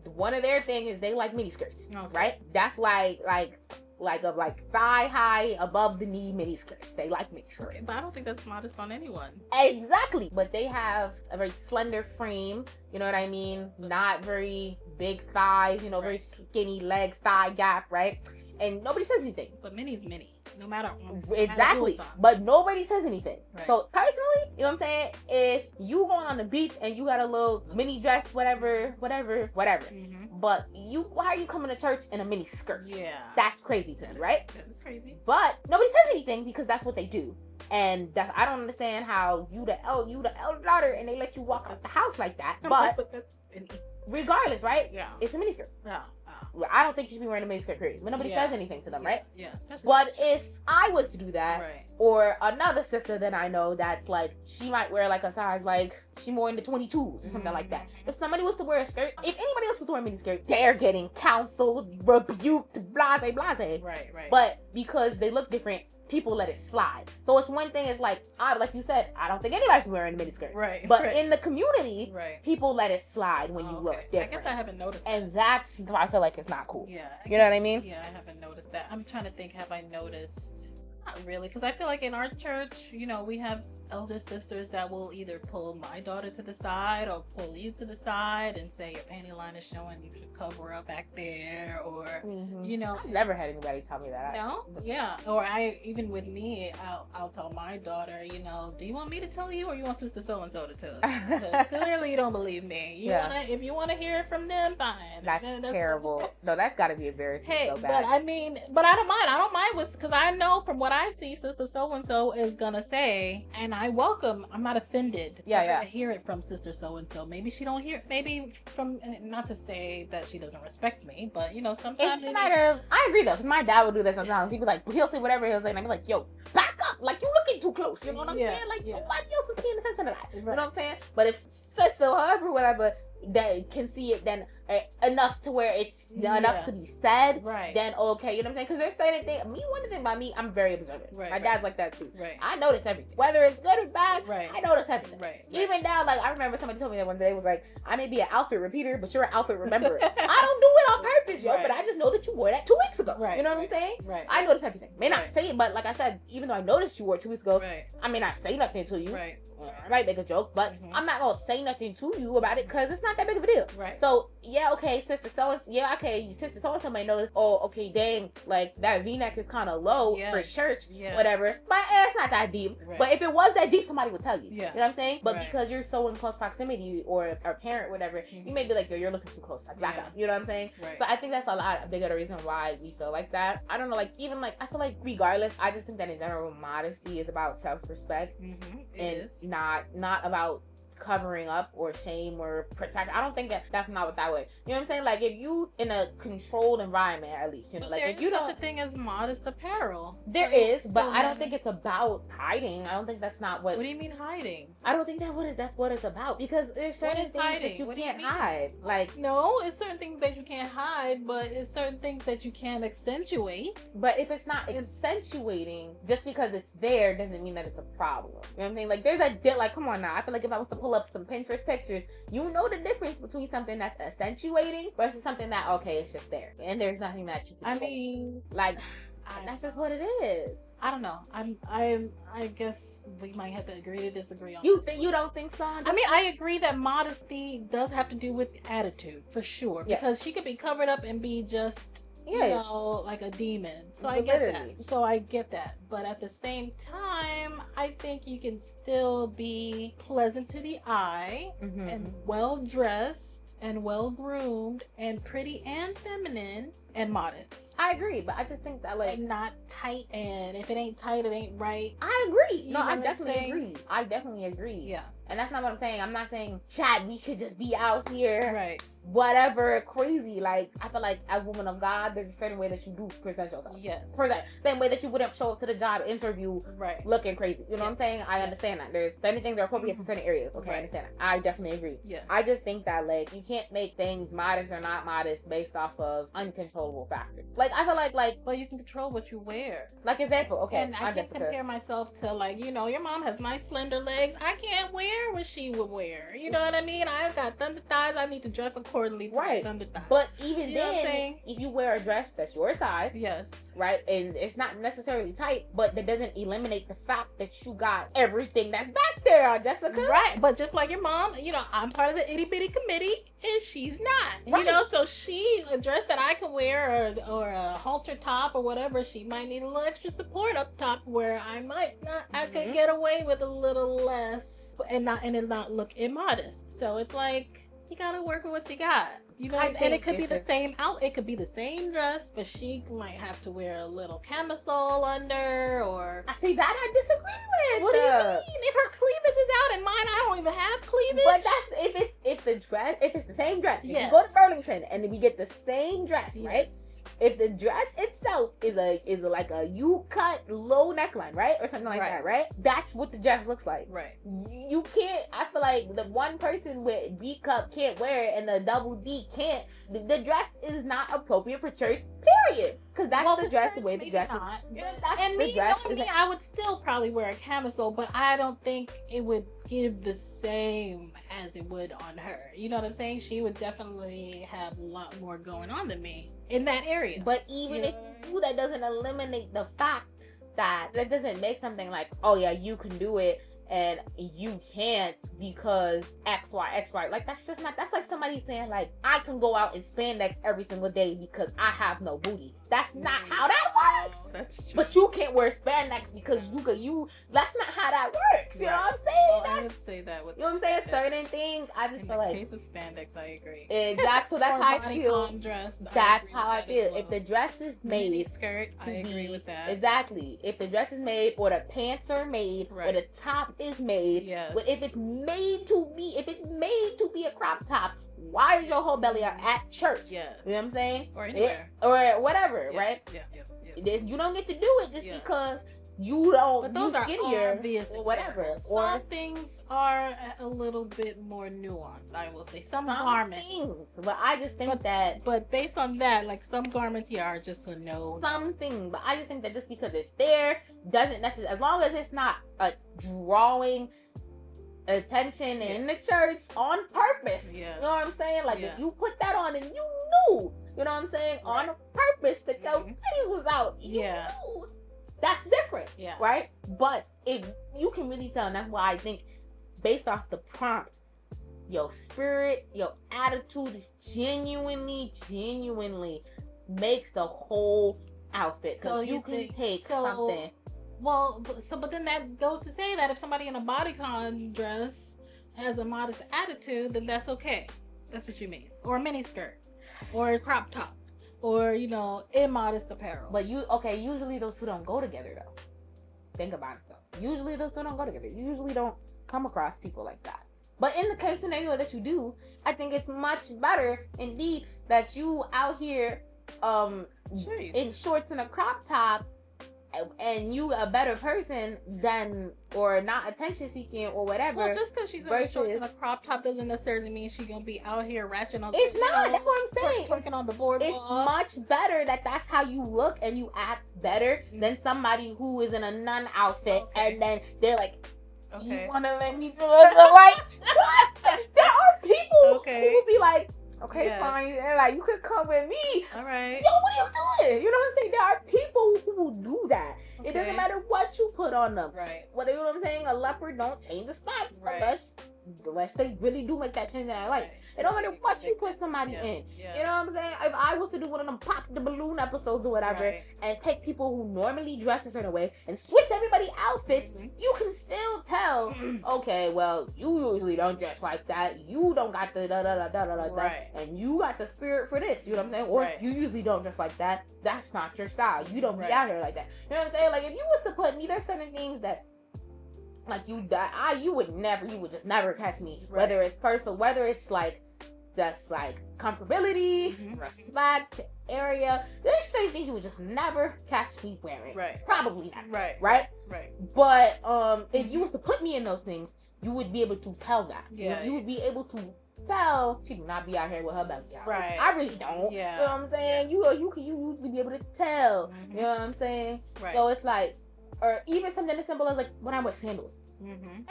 one of their thing is they like mini skirts. Okay. Right? That's like thigh high above the knee mini skirts. They like mini skirts. Okay, but I don't think that's modest on anyone. Exactly. But they have a very slender frame, you know what I mean? Not very big thighs, very skinny legs, thigh gap, right? And nobody says anything. But mini's mini. No matter Exactly. who it's on. But nobody says anything. Right. So personally, you know what I'm saying? If you going on the beach and you got a little mini dress, whatever. Mm-hmm. But why are you coming to church in a mini skirt? Yeah. That's crazy to me, right? That's crazy. But nobody says anything because that's what they do. And I don't understand how you the elder daughter and they let you walk out the house like that. But that's regardless, right? yeah. It's a miniskirt. Yeah. I don't think you should be wearing a miniskirt, period. But nobody Yeah. says anything to them, right? Yeah. Especially But if I was to do that, right. or another sister that I know that's like, she might wear like a size like, she more into 22s or something like that. Mhm. If somebody was to wear a skirt, if anybody else was to wear a miniskirt, they're getting counseled, rebuked, blase. Right. But because they look different, people let it slide. So it's one thing is like you said, I don't think anybody's wearing miniskirts. Right. But right. in the community, Right. people let it slide when you look different. I guess I haven't noticed that. And that's why I feel like it's not cool. Yeah. You know what I mean? Yeah, I haven't noticed that. I'm trying to think, have I noticed? Not really, because I feel like in our church, you know, we have elder sisters that will either pull my daughter to the side or pull you to the side and say your panty line is showing, you should cover up back there, or you know. I've never had anybody tell me that. No, yeah. Or even with me, I'll tell my daughter, you know, do you want me to tell you, or you want Sister So and So to tell you? Because clearly you don't believe me. If you wanna hear it from them, fine. That's terrible. No, that's got to be embarrassing. Hey, so bad. but I mean, but I don't mind. I don't mind because I know from what I see, Sister So and So is gonna say, and I'm not offended. Yeah. I hear it from Sister So and So. Maybe she don't hear. Maybe from, not to say that she doesn't respect me, but you know, sometimes it's a matter of. I agree though, because my dad will do that sometimes. He'll be like, he'll say whatever he'll say, and I'll be like, yo, back up, like you looking too close. You know what I'm saying? Like nobody else is paying attention to that. Right. You know what I'm saying? But if sister, however, whatever, they can see it, then enough to where it's enough to be said, right? Then okay, you know what I'm saying? Because there's certain things. One thing about me, I'm very observant. Right, my dad's like that too. Right. I notice everything, whether it's good or bad. Right. I notice everything. Right. Even now, like I remember somebody told me that one day, was like, I may be an outfit repeater, but you're an outfit rememberer. I don't do it on purpose, yo, but I just know that you wore that 2 weeks ago. Right. You know what I'm saying? Right. I notice everything. May not say it, but like I said, even though I noticed you wore it 2 weeks ago, I may not say nothing to you. Right. I might make a joke, but I'm not gonna say nothing to you about it because it's not that big of a deal. Right. So okay, sister so sister so and so may notice. Oh, okay, dang, like that V-neck is kind of low for church, whatever. But it's not that deep. Right. But if it was that deep, somebody would tell you. Yeah. You know what I'm saying? But because you're so in close proximity, or a parent, whatever, you may be like, yo, you're looking too close. Like back up. You know what I'm saying? Right. So I think that's a bigger reason why we feel like that. I don't know, like even like I feel like regardless, I just think that in general, modesty is about self-respect, and not about covering up or shame or protect. I don't think that's not what that way. You know what I'm saying? Like if you in a controlled environment, at least, you know, but like if you don't, such a thing as modest apparel. There is, but I don't think it's about hiding. I don't think that's not what. What do you mean hiding? I don't think that's what it's about, because there's certain things that you can't hide. Like no, it's certain things that you can't hide, but it's certain things that you can't accentuate. But if it's not accentuating, just because it's there doesn't mean that it's a problem. You know what I'm saying? Like there's like come on now. I feel like if I was to pull up some Pinterest pictures, you know the difference between something that's accentuating versus something that it's just there and there's nothing that you can that's just what it is. I don't know. I guess we might have to agree to disagree on you don't think so? I mean, I agree that modesty does have to do with attitude for sure, because she could be covered up and be just you know, like a demon. So I get that. But at the same time, I think you can still be pleasant to the eye and well dressed and well groomed and pretty and feminine and modest. I agree, but I just think that like not tight, and if it ain't tight, it ain't right. I agree. No, I definitely agree. I definitely agree. Yeah. And that's not what I'm saying. I'm not saying, Chad, we could just be out here, right? Whatever, crazy. Like, I feel like as a woman of God, there's a certain way that you do present yourself. Yes. Same way that you wouldn't show up to the job interview looking crazy. You know what I'm saying? I understand that. There's certain things that are appropriate for certain areas. Okay, I understand that. I definitely agree. Yeah. I just think that, like, you can't make things modest or not modest based off of uncontrollable factors. Like, I feel like well, you can control what you wear. Like, example, okay. And I can't compare myself to, like, you know, your mom has nice slender legs. I can't wear what she would wear. You know what I mean? I've got thunder thighs. I need to dress accordingly to my thunder thighs. But even then, if you wear a dress that's your size, yes, right, and it's not necessarily tight, but that doesn't eliminate the fact that you got everything that's back there, Jessica. Right, but just like your mom, you know, I'm part of the itty bitty committee, and she's not. Right. You know, so a dress that I can wear, or a halter top or whatever, she might need a little extra support up top where I might not. I could get away with a little less, and it not look immodest. So it's like you gotta work with what you got. You know, and it could be the same it could be the same dress, but she might have to wear a little camisole under, or I see that I disagree with. What do you mean? If her cleavage is out and mine, I don't even have cleavage. But that's if it's the same dress. If you go to Burlington and we get the same dress, right? if the dress itself is like a U-cut low neckline, right, or something like that, right? That's what the dress looks like. Right. You can't. I feel like the one person with B cup can't wear it, and the double D can't. The dress is not appropriate for church. Period. Because that's the dress. The way the dress is. And me, I would still probably wear a camisole, but I don't think it would give the same as it would on her. You know what I'm saying? She would definitely have a lot more going on than me in that area. But even if you do, that doesn't eliminate the fact that doesn't make something like, oh yeah, you can do it and you can't because XY. Like, that's just not, that's like somebody saying like, I can go out in spandex every single day because I have no booty. That's not how that works. That's true. But you can't wear spandex because that's not how that works. You know what I'm saying? Well, I would say that with, you know what I'm saying? Certain things, I just feel like. In the case of spandex, I agree. Exactly. So that's how I feel. Dress, that's how I feel. Well. If the dress is made. Mini skirt, I agree with that. Exactly. If the dress is made, or the pants are made, or the top is made. Yes. But if it's made to be a crop top, why is your whole belly out at church? Yes. You know what I'm saying? Or anywhere. Or whatever, right? Yeah. You don't get to do it just because you don't. But those you are skinnier obvious or whatever. Examples. Or some things are a little bit more nuanced, I will say. Some garments. Things. But I just think But based on that, like some garments here are just a no. Something. But I just think that just because it's there doesn't necessarily, as long as it's not a drawing attention in the church on purpose. Yeah. You know what I'm saying? Like if you put that on and you knew, you know what I'm saying, on purpose that your titties was out. You knew. That's different. Yeah. Right? But if you can really tell, and that's why I think based off the prompt, your spirit, your attitude genuinely makes the whole outfit. Because you can take something. Well, but then that goes to say that if somebody in a bodycon dress has a modest attitude, then that's okay. That's what you mean. Or a mini skirt. Or a crop top. Or, immodest apparel. But usually those two don't go together though. Think about it though. Usually those two don't go together. You usually don't come across people like that. But in the case scenario that you do, I think it's much better indeed that you out here in shorts and a crop top, and you a better person than, or not attention seeking or whatever. Well, just because she's in the shorts and a crop top doesn't necessarily mean she's gonna be out here ratcheting on. It's not. That's what I'm saying. Twerking on the boardwalk. It's much better that's how you look and you act better than somebody who is in a nun outfit and then they're like, "Do you want to let me do it?" Like, what? There are people who will be like, okay, fine. And like, you could come with me. All right. Yo, what are you doing? You know what I'm saying? There are people who will do that. Okay. It doesn't matter what you put on them. Right. You know what I'm saying? A leopard don't change the spot unless they really do make that change in their life. Right. It don't matter what you put somebody in. Yeah. You know what I'm saying? If I was to do one of them pop the balloon episodes or whatever and take people who normally dress a certain way and switch everybody outfits, you can still tell, okay, well, you usually don't dress like that. You don't got the da-da-da-da-da-da, and you got the spirit for this. You know what I'm saying? Or you usually don't dress like that. That's not your style. You don't be out here like that. You know what I'm saying? Like, if you was to put me, there's certain things that like you would just never catch me. Whether it's personal, whether it's like just like comfortability, respect, area. There's certain things you would just never catch me wearing. Probably never. Right. But if you was to put me in those things, you would be able to tell that. You would be able to tell she do not be out here with her belly out. I really don't. You know what I'm saying? You can usually be able to tell. You know what I'm saying? So it's like, or even something as simple as like when I wear sandals.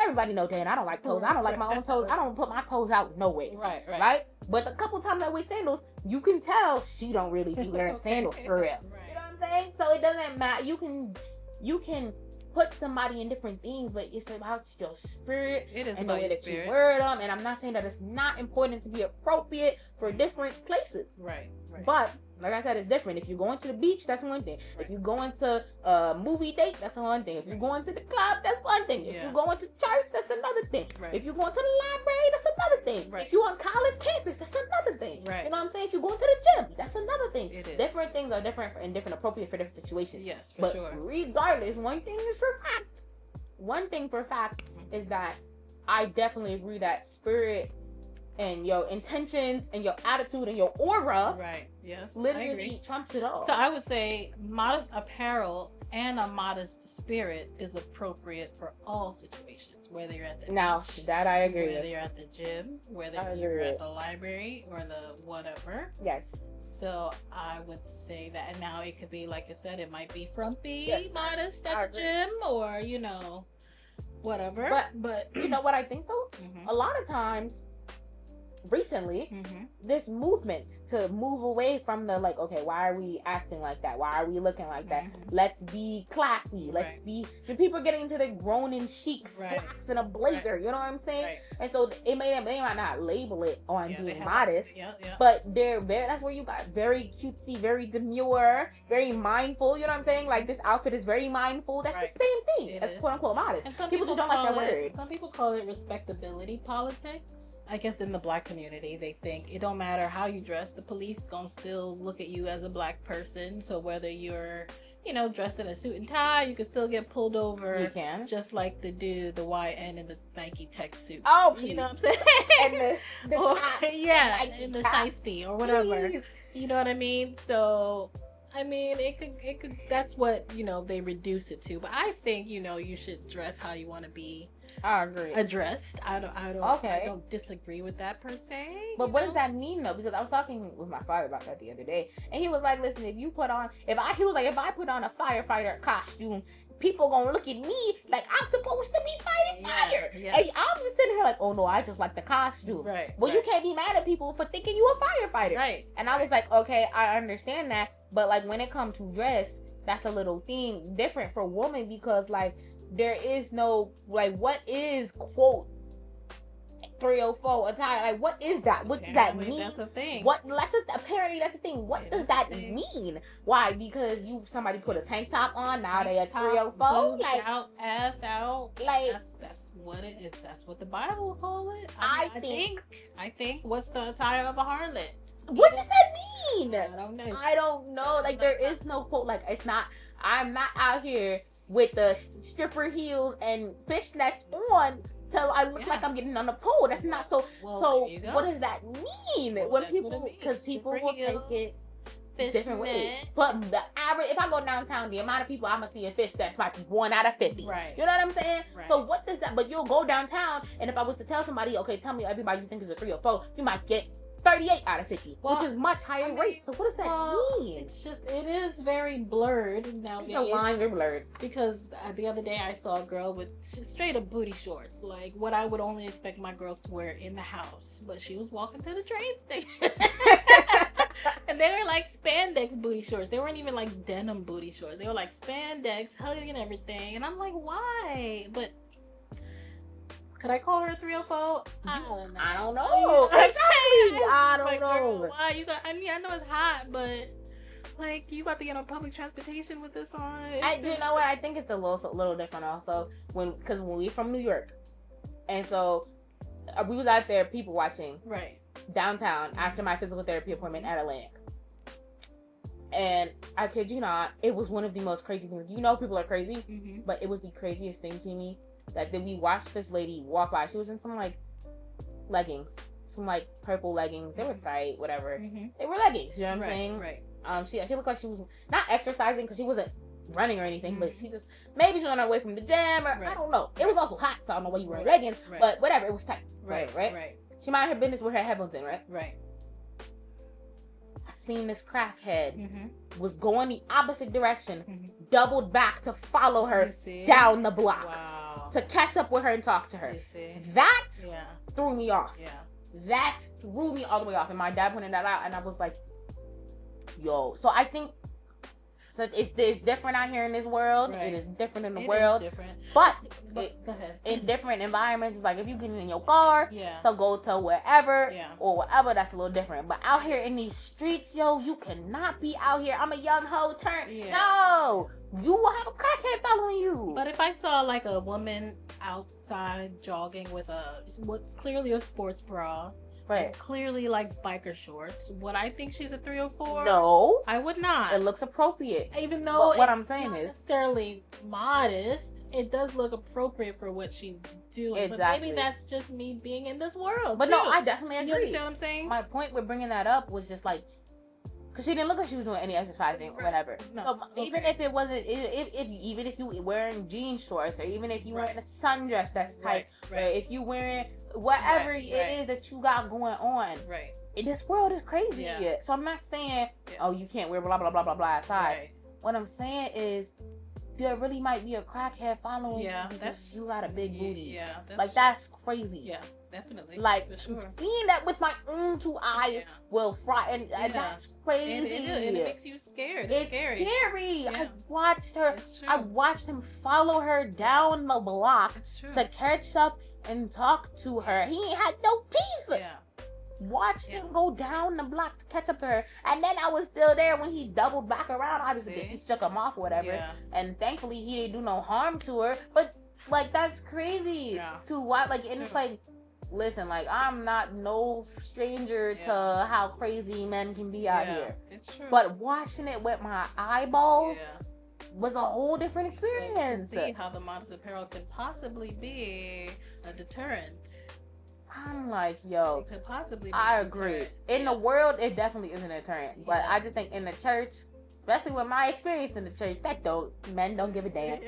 Everybody know that I don't like toes. I don't like my own toes. I don't put my toes out no ways. Right. But the couple times I wear sandals, you can tell she don't really be wearing sandals for real. You know what I'm saying? So it doesn't matter. You can put somebody in different things, but it's about your spirit and the way that you wear them. And I'm not saying that it's not important to be appropriate for different places. But like I said, it's different. If you're going to the beach, that's one thing. If you're going to a movie date, that's one thing. If you're going to the club, that's one thing. If you're going to church, that's another thing. If you're going to the library, that's another thing. If you're on college campus, that's another thing. You know what I'm saying? If you're going to the gym, that's another thing. Different things are different and different appropriate for different situations. Yes, for sure. But regardless, one thing for fact is that I definitely agree that spirit and your intentions and your attitude and your aura, right, yes, literally trumps it all. So I would say modest apparel and a modest spirit is appropriate for all situations, whether you're at the beach, that I agree whether with. you're at the gym, whether you're at the library or the whatever. Yes. So I would say that. And now it could be, like I said, it might be frumpy, modest at the gym, or whatever. But you know what I think though? Mm-hmm. A lot of times, recently, there's movement to move away from the like, okay, why are we acting like that? Why are we looking like that? Let's be classy. Let's be. The people are getting into their grown-in chic slacks and a blazer. You know what I'm saying? Right. And so they might not label it on being modest, but they're very. That's where you got very cutesy, very demure, very mindful. You know what I'm saying? Like this outfit is very mindful. That's the same thing as quote unquote modest. And some people just don't like that word. Some people call it respectability politics. I guess in the black community, they think it don't matter how you dress, the police gonna still look at you as a black person. So whether you're, dressed in a suit and tie, you can still get pulled over. You can. Just like the dude, the YN in the Nike tech suit. Oh, please. You know what I'm saying? And the shiesty or whatever. Please. You know what I mean? So, I mean, it could. That's what they reduce it to. But I think you should dress how you want to be. I agree. Addressed. I don't disagree with that per se. But what does that mean though? Because I was talking with my father about that the other day, and he was like, "Listen, if I put on a firefighter costume, people gonna look at me like I'm supposed to be fighting fire." Yes. And I'm just sitting here like, "Oh no, I just like the costume." Right. Well, you can't be mad at people for thinking you a firefighter. Right. And I was like, okay, I understand that, but like when it comes to dress, that's a little thing different for women because like. There is no, like, what is, quote, 304 attire? Like, what is that? What does that mean? That's a thing. Apparently, that's a thing. What does that mean? Why? Because somebody put a tank top on, now they at 304? Like, out, ass out. Like, that's what it is. That's what the Bible will call it. I think, what's the attire of a harlot? What does that mean? I don't know. Like, there is no quote. Like, I'm not out here with the stripper heels and fishnets on till I look like I'm getting on a pole. That's not so. So what does that mean? When people, because people will take it different ways. But the average, if I go downtown, the amount of people I'm gonna see in fishnets might be 1 out of 50. Right. You know what I'm saying? Right. So what does that? But you'll go downtown, and if I was to tell somebody, okay, tell me everybody you think is a 304, you might get 38 out of 50, which is much higher rate. So what does that mean? It is very blurred nowadays. The lines are blurred. Because the other day I saw a girl with straight up booty shorts, like what I would only expect my girls to wear in the house. But she was walking to the train station. And they were like spandex booty shorts. They weren't even like denim booty shorts. They were like spandex, hugging and everything. And I'm like, why? But could I call her 304? I don't know. I don't know. Girl, why you got? I mean, I know it's hot, but like you about to get on public transportation with this on. You know what? I think it's a little different also because when we from New York, and so we was out there people watching downtown after my physical therapy appointment at Atlantic. And I kid you not, it was one of the most crazy things. You know, people are crazy, but it was the craziest thing to me. Like, then we watched this lady walk by. She was in some, like, leggings. Some, like, purple leggings. They were tight, whatever. They were leggings, you know what I'm saying? Right. She looked like she was not exercising because she wasn't running or anything, but she just, maybe she was on her way from the gym, or I don't know. It was also hot, so I don't know why you were leggings, but whatever, it was tight. Right. She minded her business with her headphones in, right? Right. I seen this crackhead was going the opposite direction, doubled back to follow her down the block. Wow. To catch up with her and talk to her. That threw me off. Yeah. That threw me all the way off. And my dad pointed that out, and I was like, yo. So I think it's different out here in this world. Right. It is different in the world. Is different. But go ahead. In different environments, it's like if you get in your car, so go to wherever or whatever, that's a little different. But out here in these streets, yo, you cannot be out here. I'm a young hoe No. You will have a crackhead following you. But if I saw like a woman outside jogging with what's clearly a sports bra, clearly like biker shorts, would I think she's a 304? No, I would not. It looks appropriate. Even though what I'm saying is necessarily modest, it does look appropriate for what she's doing. Exactly. But maybe that's just me being in this world. But too. no, I definitely agree. You understand what I'm saying? My point with bringing that up was just like, because she didn't look like she was doing any exercising or whatever. No, so even if it wasn't, even if you wearing jean shorts, or even if you wearing a sundress that's tight, or if you wearing whatever it is that you got going on, this world is crazy. Yeah. So I'm not saying, oh, you can't wear blah blah blah blah blah outside. Right. What I'm saying is, there really might be a crackhead following you because you got a big booty. Yeah, that's crazy. Yeah, definitely. Like, for sure. Seeing that with my own two eyes will fry, and that's crazy. And it makes you scared. It's scary. Yeah. I watched her. I watched him follow her down the block to catch up and talk to her. He ain't had no teeth. Yeah. Watched him go down the block to catch up to her, and then I was still there when he doubled back around. Obviously, she shook him off or whatever, and thankfully he didn't do no harm to her. But like, that's crazy to watch. Like, and it's like, listen, like, I'm not no stranger to how crazy men can be out here. It's true. But watching it with my eyeballs was a whole different experience. So you can see how the modest apparel could possibly be a deterrent. I'm like, yo, it could possibly be I agree. In the world, it definitely isn't a deterrent. But I just think in the church, especially with my experience in the church, men don't give a damn.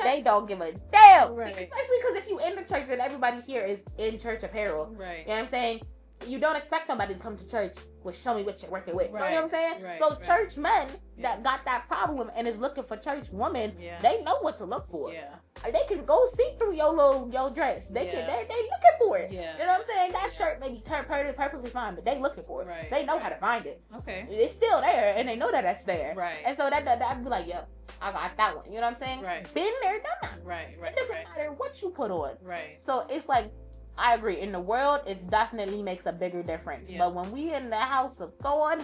They don't give a damn. Right. Especially because if you in the church and everybody here is in church apparel. Right. You know what I'm saying? You don't expect nobody to come to church with show me what you're working with. Right. You know what I'm saying? Right. So church men that got that problem and is looking for church women, they know what to look for. Yeah. They can go see through your dress. They looking for it. Yeah. You know what I'm saying? That shirt may be perfectly fine, but they looking for it. Right. They know how to find it. Okay. It's still there, and they know that that's there. Right. And so that be like, yeah, I got that one. You know what I'm saying? Right. Been there, done that. Right. It doesn't matter what you put on. Right. So it's like, I agree. In the world, it definitely makes a bigger difference. Yeah. But when we in the house of God,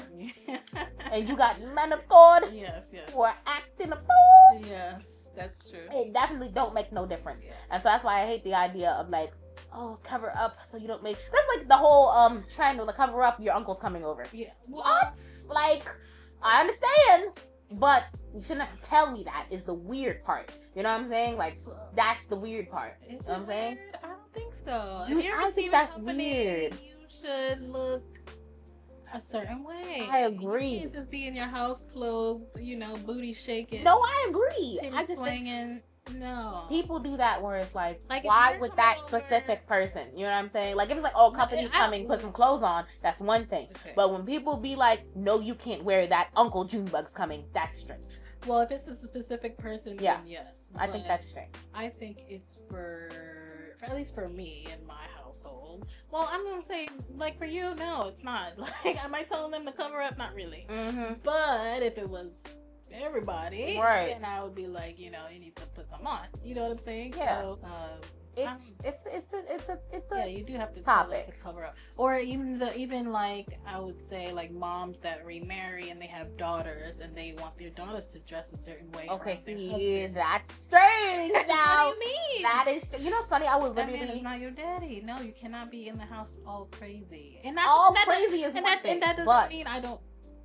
and you got men of God who are acting a fool, yes, that's true. it definitely don't make no difference. And so that's why I hate the idea of like, oh, cover up so you don't make. That's like the whole trend of the cover up. Your uncle's coming over. Yeah. What? Like, I understand, but you shouldn't have to tell me that. Is the weird part. You know what I'm saying? Like, that's the weird part. You know what I'm saying? I don't think so. I think that's weird. You should look a certain way. I agree. You can't just be in your house clothes, booty shaking. No, I agree. I just swinging. No. People do that where it's like why with that specific person? You know what I'm saying? Like, if it's like, oh, company's coming, put some clothes on, that's one thing. Okay. But when people be like, no, you can't wear that, Uncle Junebug's coming, that's strange. Well, if it's a specific person, then yes. I think that's strange. I think it's for at least for me in my household. Well, I'm gonna say, like, for you, no, it's not. Like, am I telling them to cover up? Not really. Mm-hmm. But if it was everybody, then I would be like, you need to put some on. You know what I'm saying? Yeah. So, it's a you do have to topic to cover up, or even like I would say like moms that remarry and they have daughters and they want their daughters to dress a certain way. Okay, see, that's strange. Now, what do you mean? That is, it's funny. I was literally. That man is not your daddy. No, you cannot be in the house all crazy. And crazy is one thing. And that doesn't mean I don't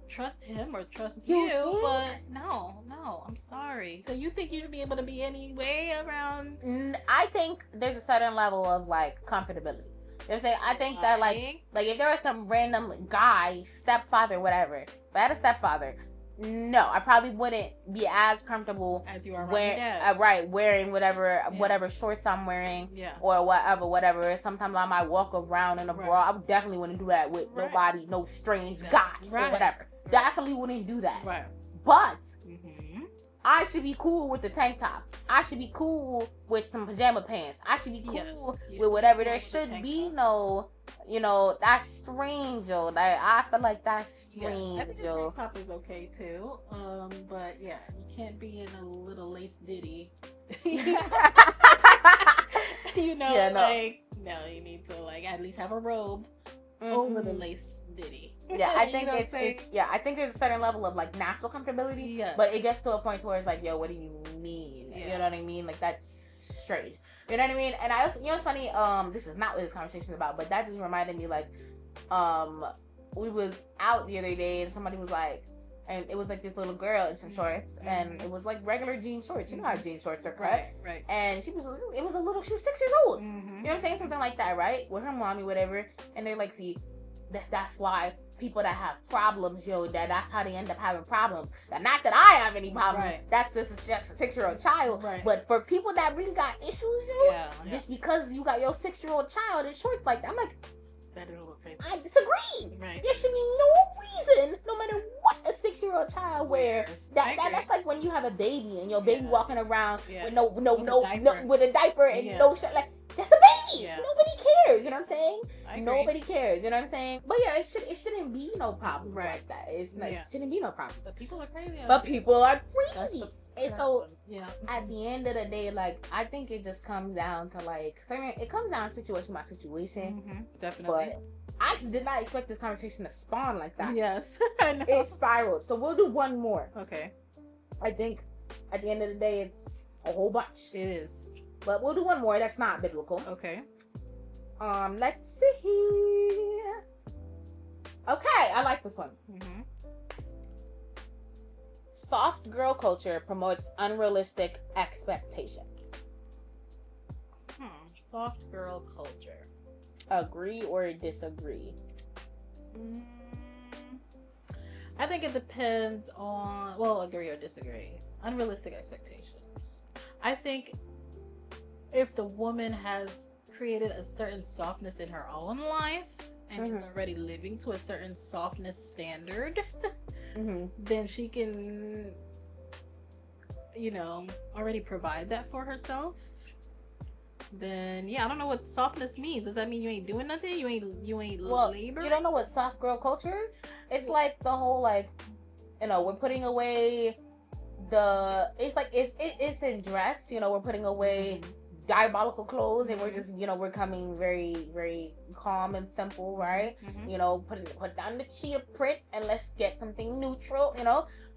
trust him or trust you, but no, I'm sorry. So you think you should be able to be any way around? I think there's a certain level of like comfortability. You know what I'm saying? I think that like if there was some random guy, stepfather, whatever, if I had a stepfather, no, I probably wouldn't be as comfortable as you are wearing wearing whatever shorts I'm wearing, or whatever. Sometimes I might walk around in a bra. I definitely wouldn't do that with nobody, no strange guy or whatever. Definitely wouldn't do that. Right. But I should be cool with the tank top. I should be cool with some pajama pants. I should be cool with whatever. There should be no, that's strange, yo. Like, I feel like that's strange, I think the tank top is okay too. But yeah, you can't be in a little lace ditty. No, you need to like at least have a robe over the lace ditty. Yeah, I think I think there's a certain level of like natural comfortability. Yeah. But it gets to a point where it's like, yo, what do you mean? Yeah. You know what I mean? Like, that's strange. You know what I mean? And I also, it's funny, this is not what this conversation is about, but that just reminded me, like, we was out the other day and somebody was like, and it was like this little girl in some shorts, and it was like regular jean shorts. You know how jean shorts are cut, right? And she was 6 years old. You know what I'm saying, something like that, right? With her mommy, whatever, and they're like, see, that's why people that have problems, that's how they end up having problems. Not that I have any problems. Right. That's just a 6-year-old child. Right. But for people that really got issues, just because you got your 6-year-old child in shorts like that, I'm like, that is a little crazy. I disagree. Right. There should be no reason, no matter what a 6-year-old child wears. That's like when you have a baby and your baby walking around with no with a diaper and no shit. Like, that's a baby. Yeah. Nobody cares. You know what I'm saying? Nobody cares. You know what I'm saying? But yeah, it shouldn't be no problem like that. It shouldn't be no problem. But people are crazy. And so, at the end of the day, like, I think it just comes down to, like, it comes down situation by situation. Definitely. But I actually did not expect this conversation to spawn like that. Yes, I know. It spiraled. So we'll do one more. Okay. I think at the end of the day, it's a whole bunch. It is. But we'll do one more that's not biblical. Okay. Let's see. Okay, I like this one. Soft girl culture promotes unrealistic expectations. Soft girl culture. Agree or disagree? I think it depends on, well, agree or disagree. Unrealistic expectations. I think if the woman has created a certain softness in her own life and is already living to a certain softness standard, then she can, already provide that for herself. Then I don't know what softness means. Does that mean you ain't doing nothing? You ain't labor? You don't know what soft girl culture is? It's like the whole, like, we're putting away it's in dress, we're putting away diabolical clothes and we're just we're coming very, very calm and simple, right? Put down the cheetah print and let's get something neutral,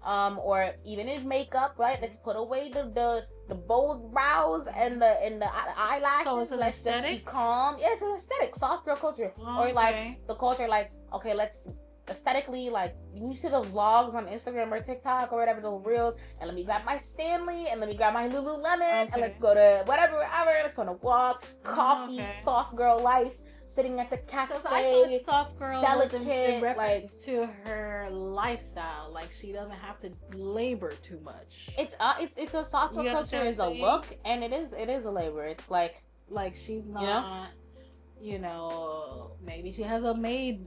or even in makeup, right? Let's put away the bold brows and the eyelashes. So it's an let's aesthetic? just be calm. Yeah, it's an aesthetic, soft girl culture. Or like the culture, like, okay, let's aesthetically, like, you see those vlogs on Instagram or TikTok or whatever, those reels, and let me grab my Stanley and let me grab my Lululemon and let's go to whatever, let's go on a walk, coffee, soft girl life, sitting at the cafe. I thought soft girl delicate, was in reference to her lifestyle, like she doesn't have to labor too much. It's a soft girl culture is a look, and it is a labor. It's like she's not. Maybe she has a maid,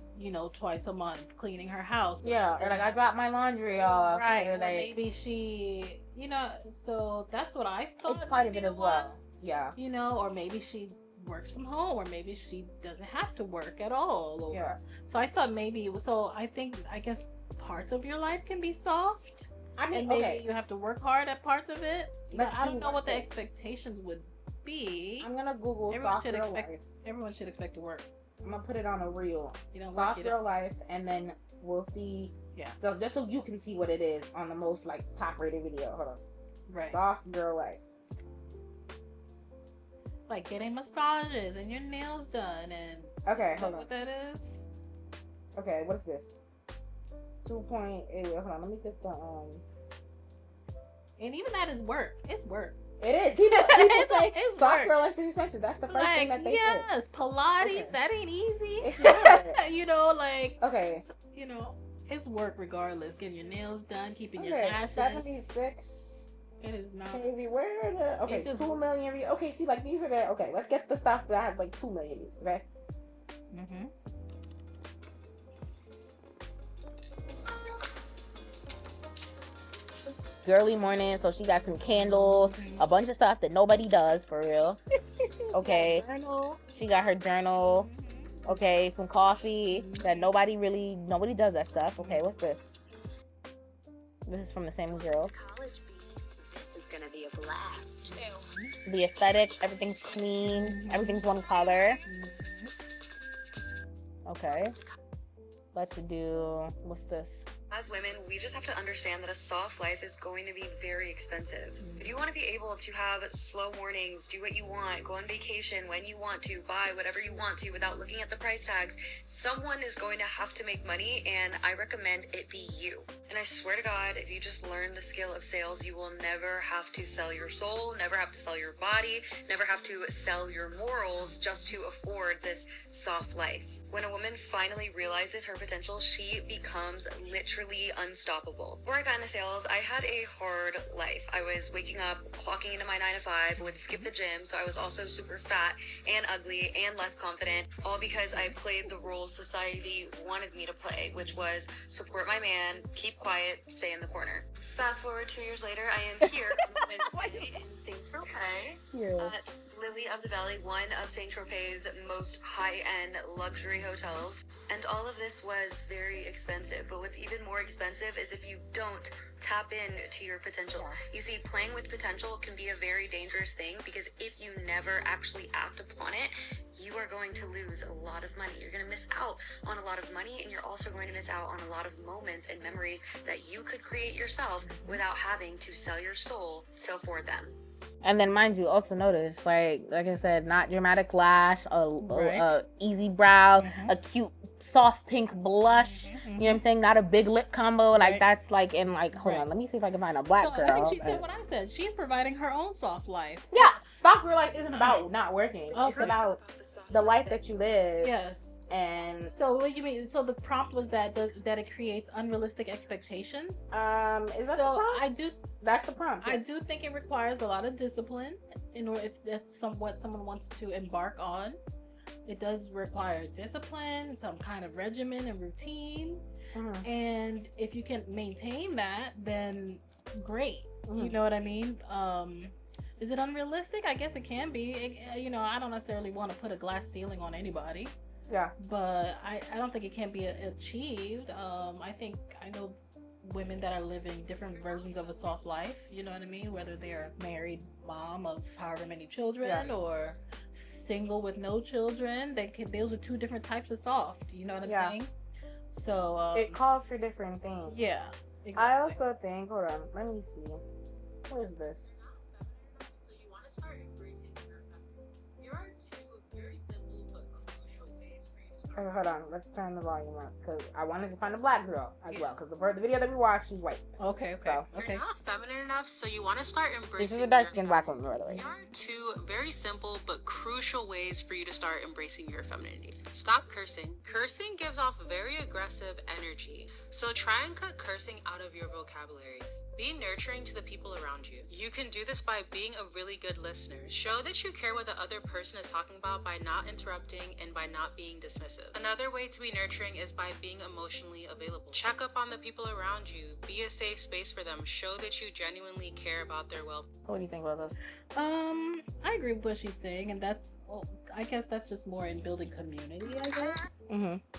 twice a month cleaning her house. Yeah, or like I dropped my laundry off. Right. Or maybe she, so that's what I thought. It's part of it as well. Yeah. Or maybe she works from home, or maybe she doesn't have to work at all. So I thought I guess parts of your life can be soft. I mean, and maybe you have to work hard at parts of it. I don't know what the expectations would be. I'm gonna Google Everyone should expect to work. I'm gonna put it on a reel. Soft girl life, and then we'll see. Yeah. So just so you can see what it is on the most top rated video. Hold on. Right. Soft girl life. Like getting massages and your nails done and. Okay. Hold on. What that is? Okay. What is this? 2.8. Hold on. Let me get the And even that is work. It's work. It is. People say soft girl life is expensive. That's the first thing that they say. Yes, Pilates, that ain't easy. It's not. Okay. It's work regardless. Getting your nails done, keeping your lashes. 76. It is not. Maybe where are the 2 million views? Okay, see, these are the let's get the stuff that has 2 million views. Okay. Girly morning, so she got some candles, a bunch of stuff that nobody does for real. Okay. She got her journal. Okay, some coffee that nobody does that stuff. Okay, what's this? This is from the same girl. This is gonna be a blast. The aesthetic, everything's clean, everything's one color. Okay. Let's do, what's this? as women, we just have to understand that a soft life is going to be very expensive. If you want to be able to have slow mornings, do what you want, go on vacation when you want to, buy whatever you want to without looking at the price tags, someone is going to have to make money, and I recommend it be you. And I swear to God, if you just learn the skill of sales, you will never have to sell your soul, never have to sell your body, never have to sell your morals just to afford this soft life. When a woman finally realizes her potential, she becomes literally unstoppable. Before I got into sales, I had a hard life. I was waking up, clocking into my 9 to 5, would skip the gym, so I was also super fat and ugly and less confident, all because I played the role society wanted me to play, which was support my man, keep quiet, stay in the corner. Fast forward 2 years later, I am here on Wednesday in Saint-Tropez at Lily of the Valley, one of Saint-Tropez's most high-end luxury hotels. And all of this was very expensive. But what's even more expensive is if you don't tap into your potential. You see, playing with potential can be a very dangerous thing, because if you never actually act upon it, you are going to lose a lot of money. You're going to miss out on a lot of money, and you're also going to miss out on a lot of moments and memories that you could create yourself without having to sell your soul to afford them. And then, mind you, also notice, like I said, not dramatic lash, a easy brow, a cute soft pink blush. You know what I'm saying? Not a big lip combo. Like that's like in like. Hold on, let me see if I can find a black girl. I think she said what I said. She's providing her own soft life. Yeah, soft girl life isn't about not working. It's about the life that you live. Yes. And so what you mean? So the prompt was that it creates unrealistic expectations. Is that the prompt? That's the prompt. Yes. I do think it requires a lot of discipline in order, if that's what someone wants to embark on. It does require discipline, some kind of regimen and routine, and if you can maintain that, then great. You know what I mean? Is it unrealistic? I guess it can be. I don't necessarily want to put a glass ceiling on anybody. Yeah. But I don't think it can be achieved. I know women that are living different versions of a soft life, you know what I mean? Whether they're married mom of however many children or single with no children, those are two different types of soft, you know what I'm saying? So it calls for different things. Yeah. Exactly. I also think, hold on, let me see. What is this? Okay, hold on, let's turn the volume up, because I wanted to find a black girl as well, because the video that we watched, she's white. Okay. You're not feminine enough, so you want to start embracing. This is a dark-skinned black woman, by the way. Here are two very simple but crucial ways for you to start embracing your femininity. Stop cursing. Cursing gives off very aggressive energy, so try and cut cursing out of your vocabulary. Be nurturing to the people around you. You can do this by being a really good listener. Show that you care what the other person is talking about by not interrupting and by not being dismissive. Another way to be nurturing is by being emotionally available. Check up on the people around you. Be a safe space for them. Show that you genuinely care about their well-being. What do you think about this? I agree with what she's saying, and I guess that's just more in building community, I guess.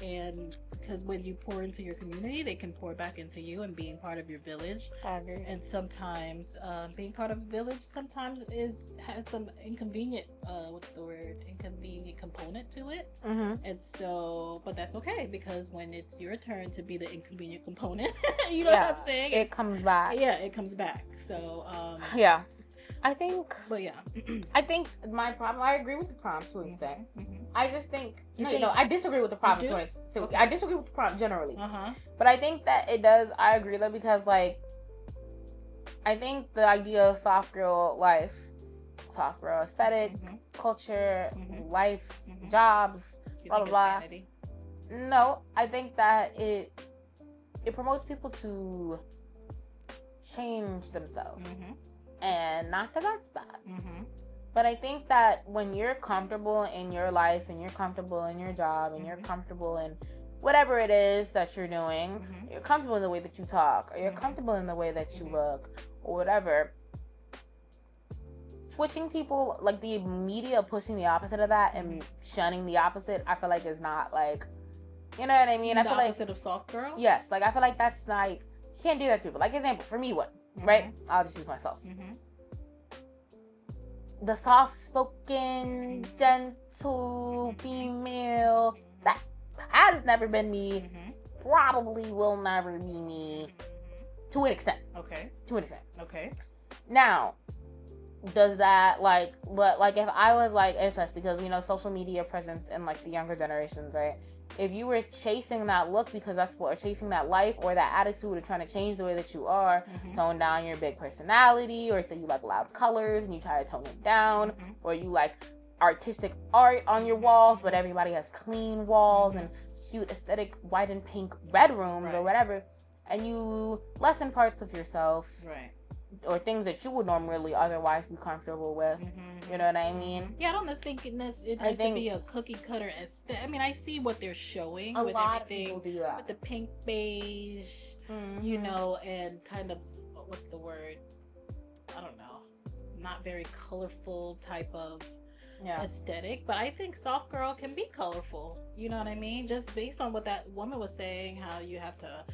And because when you pour into your community, they can pour back into you, and being part of your village. I agree. And sometimes being part of a village sometimes has some inconvenient component to it. And so, but that's okay, because when it's your turn to be the inconvenient component, you know what I'm saying? It comes back. Yeah, it comes back. So yeah. I think, I think my problem, I agree with the prompt to an extent. I just think, I disagree with the prompt to an extent. I disagree with the prompt generally. But I think that it does, I agree though, because I think the idea of soft girl life, soft girl aesthetic, culture, life, jobs, blah, blah, blah. No, I think that it promotes people to change themselves. And not that that's bad. But I think that when you're comfortable in your life, and you're comfortable in your job, and you're comfortable in whatever it is that you're doing, you're comfortable in the way that you talk, or you're comfortable in the way that you look, or whatever, switching people, like the media pushing the opposite of that and shunning the opposite, I feel like is not like, you know what I mean? I feel like opposite of soft girl? Yes, like I feel like that's like, you can't do that to people. Like, example, for me, what? Right? I'll just use myself. The soft-spoken, gentle female, that has never been me. probably will never be me to an extent. Okay. To an extent. Okay. Now, does that like, but like if I was like, it's because, you know, social media presence in like the younger generations, right? If you were chasing that look because that's what, or chasing that life or that attitude or trying to change the way that you are, tone down your big personality, or say you like loud colors and you try to tone it down, or you like artistic art on your walls, but everybody has clean walls and cute aesthetic white and pink bedrooms or whatever, and you lessen parts of yourself, right, or things that you would normally otherwise be comfortable with. You know what I mean? Yeah, I don't think it needs to be a cookie cutter. I mean, I see what they're showing A with lot everything, of people do that. with the pink beige, you know, and kind of, what's the word? I don't know. Not very colorful type of aesthetic, but I think soft girl can be colorful. You know what I mean? Just based on what that woman was saying, how you have to,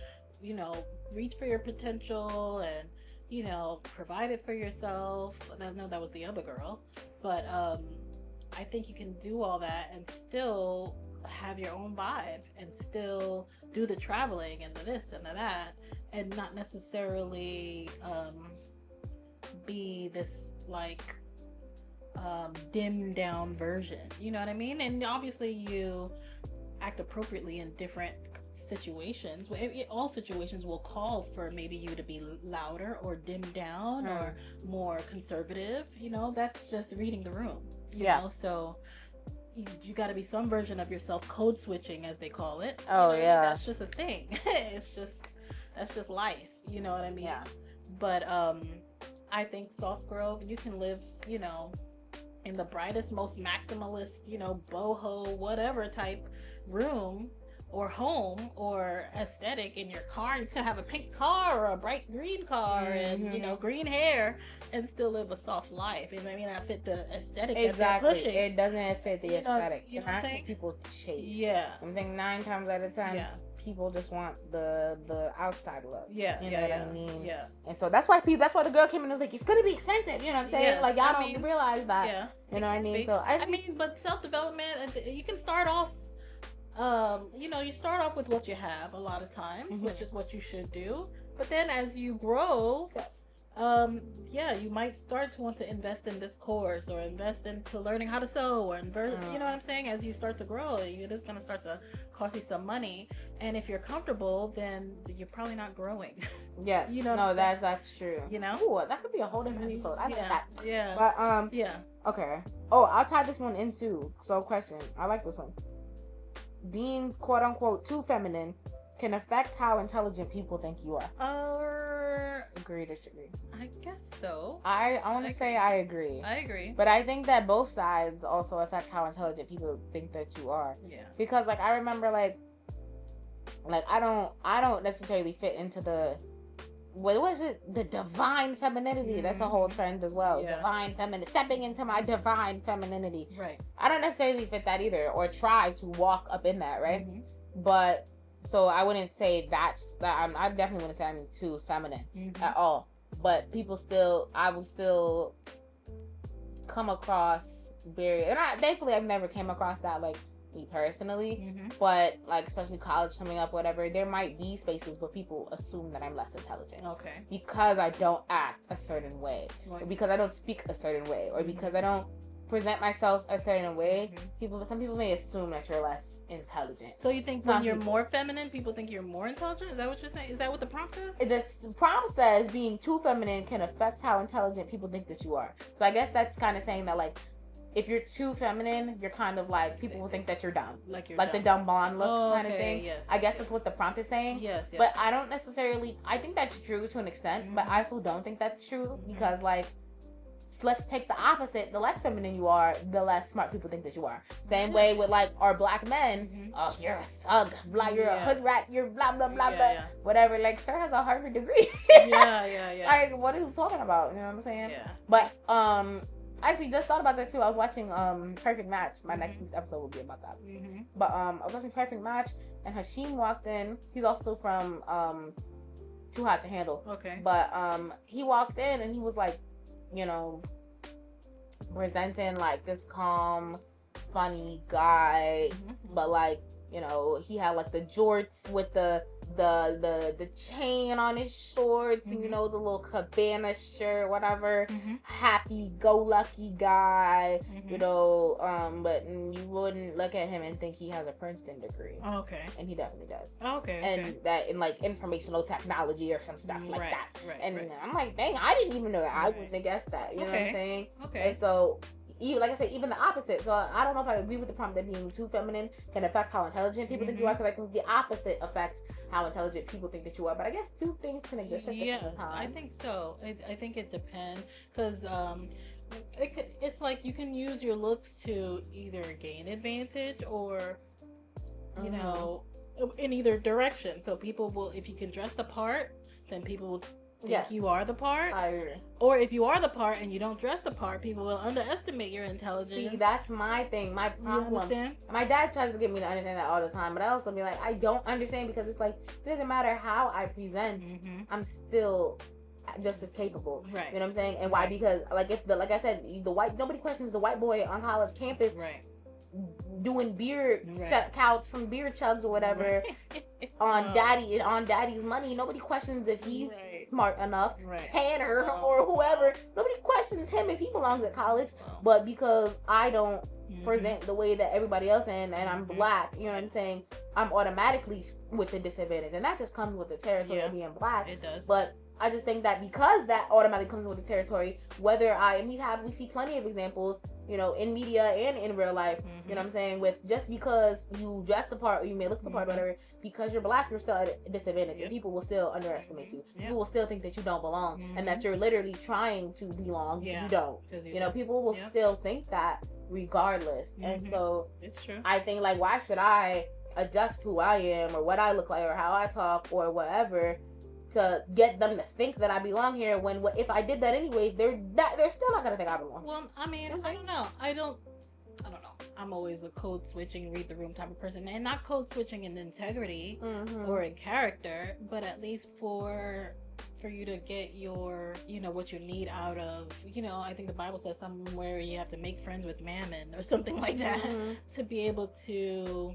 you know, reach for your potential and, you know, provide it for yourself. I know that was the other girl, but I think you can do all that and still have your own vibe and still do the traveling and the this and the that, and not necessarily be this like dimmed down version. You know what I mean? And obviously you act appropriately in different situations. All situations will call for maybe you to be louder or dimmed down or more conservative. You know, that's just reading the room. You know, so you got to be some version of yourself, code switching as they call it. Oh, you know, yeah. that's just a thing. That's just life. You know what I mean? Yeah. But I think soft girl, you can live, you know, in the brightest, most maximalist, you know, boho, whatever type room or home or aesthetic in your car. You could have a pink car or a bright green car and, you know, green hair and still live a soft life. It may not fit the aesthetic that they're pushing. It doesn't fit the aesthetic. You know what I'm saying? People chase. Yeah. I think 9 times out of 10, people just want the outside look. Yeah. You know what I mean? Yeah. And so that's why the girl came in and was like, it's gonna be expensive. You know what I'm saying? Yeah. Like, y'all don't realize that. Yeah. You know what I mean? So I mean, but self-development, you can start off, you know, you start off with what you have a lot of times, which is what you should do. But then as you grow, you might start to want to invest in this course or invest into learning how to sew or invest, you know what I'm saying? As you start to grow, it is going to start to cost you some money. And if you're comfortable, then you're probably not growing. Yes. You know, no, that's true. You know? Ooh, that could be a whole different episode. I like that. Yeah. But, yeah. Okay. Oh, I'll tie this one in too. So, question. I like this one. Being quote unquote too feminine can affect how intelligent people think you are. Agree, disagree? I guess so. I want to say I agree. I agree. But I think that both sides also affect how intelligent people think that you are. Yeah. Because like I remember like I don't necessarily fit into the what was it? The divine femininity. That's a whole trend as well. Yeah. Divine feminine, stepping into my divine femininity. Right. I don't necessarily fit that either, or try to walk up in that, right? But so I wouldn't say I definitely wouldn't say I'm too feminine at all. But I will still come across and thankfully I've never came across that like me personally, but like especially college coming up, whatever, there might be spaces where people assume that I'm less intelligent. Okay. Because I don't act a certain way, or because I don't speak a certain way, or because I don't present myself a certain way. Some people may assume that you're less intelligent. So you think when you're more feminine, people think you're more intelligent? Is that what you're saying? Is that what the prompt says? The prompt says being too feminine can affect how intelligent people think that you are. So I guess that's kind of saying that like if you're too feminine, you're kind of like people will think that you're dumb, like the dumb blonde look kind of thing. Yes, I guess that's what the prompt is saying. Yes. But I don't necessarily. I think that's true to an extent, but I also don't think that's true because like. Let's take the opposite. The less feminine you are, the less smart people think that you are. Same way with like our black men. Oh, you're a thug. Blah, you're a hood rat. You're blah blah blah blah. Whatever. Like, sir has a Harvard degree. yeah. Like, what are you talking about? You know what I'm saying? Yeah. But I actually just thought about that too. I was watching Perfect Match. My next week's episode will be about that. But I was watching Perfect Match, and Hashim walked in. He's also from Too Hot to Handle. Okay. But he walked in and he was like, you know, presenting like this calm, funny guy, but like You know, he had like the jorts with the chain on his shorts, and you know, the little cabana shirt, whatever. Happy go lucky guy, you know. But you wouldn't look at him and think he has a Princeton degree. Okay. And he definitely does. Okay. And that in like informational technology or some stuff like that. Right. And I'm like, dang, I didn't even know that. I wouldn't have guessed that. You know what I'm saying? Okay. And so, even like I said, even the opposite. So I don't know if I agree with the prompt that being too feminine can affect how intelligent people think you are, because I think the opposite affects how intelligent people think that you are. But I guess two things can exist at the same time. I think so. I think it depends, because it's like you can use your looks to either gain advantage or, you know, in either direction. So people will, if you can dress the part, then people will think you are the part. I agree. Or if you are the part and you don't dress the part, people will underestimate your intelligence. See, that's my thing. My problem. You understand? My dad tries to get me to understand that all the time, but I also be like, I don't understand, because it's like, it doesn't matter how I present, I'm still just as capable. Right. You know what I'm saying? And why? Because like like I said, nobody questions the white boy on college campus. Right. Doing beer couch from beer chugs or whatever on daddy's money. Nobody questions if he's smart enough, Tanner or whoever. Nobody questions him if he belongs at college. But because I don't present the way that everybody else and I'm black, you know what I'm saying, I'm automatically with the disadvantage, and that just comes with the territory of being black. It does. But I just think that because that automatically comes with the territory, we see plenty of examples, you know, in media and in real life, you know what I'm saying, with just because you dress the part, or you may look the part, or whatever, because you're black, you're still at a disadvantage, and people will still underestimate you. People will still think that you don't belong, and that you're literally trying to belong, because you don't. You know, people will still think that regardless. And so it's true. I think, like, why should I adjust who I am, or what I look like, or how I talk, or whatever, to get them to think that I belong here, when if I did that anyways, they're still not gonna think I belong. Well, I mean, I don't know. I don't know. I'm always a code switching, read the room type of person, and not code switching in integrity or in character, but at least for you to get your, you know, what you need out of, you know, I think the Bible says somewhere you have to make friends with mammon or something like that to be able to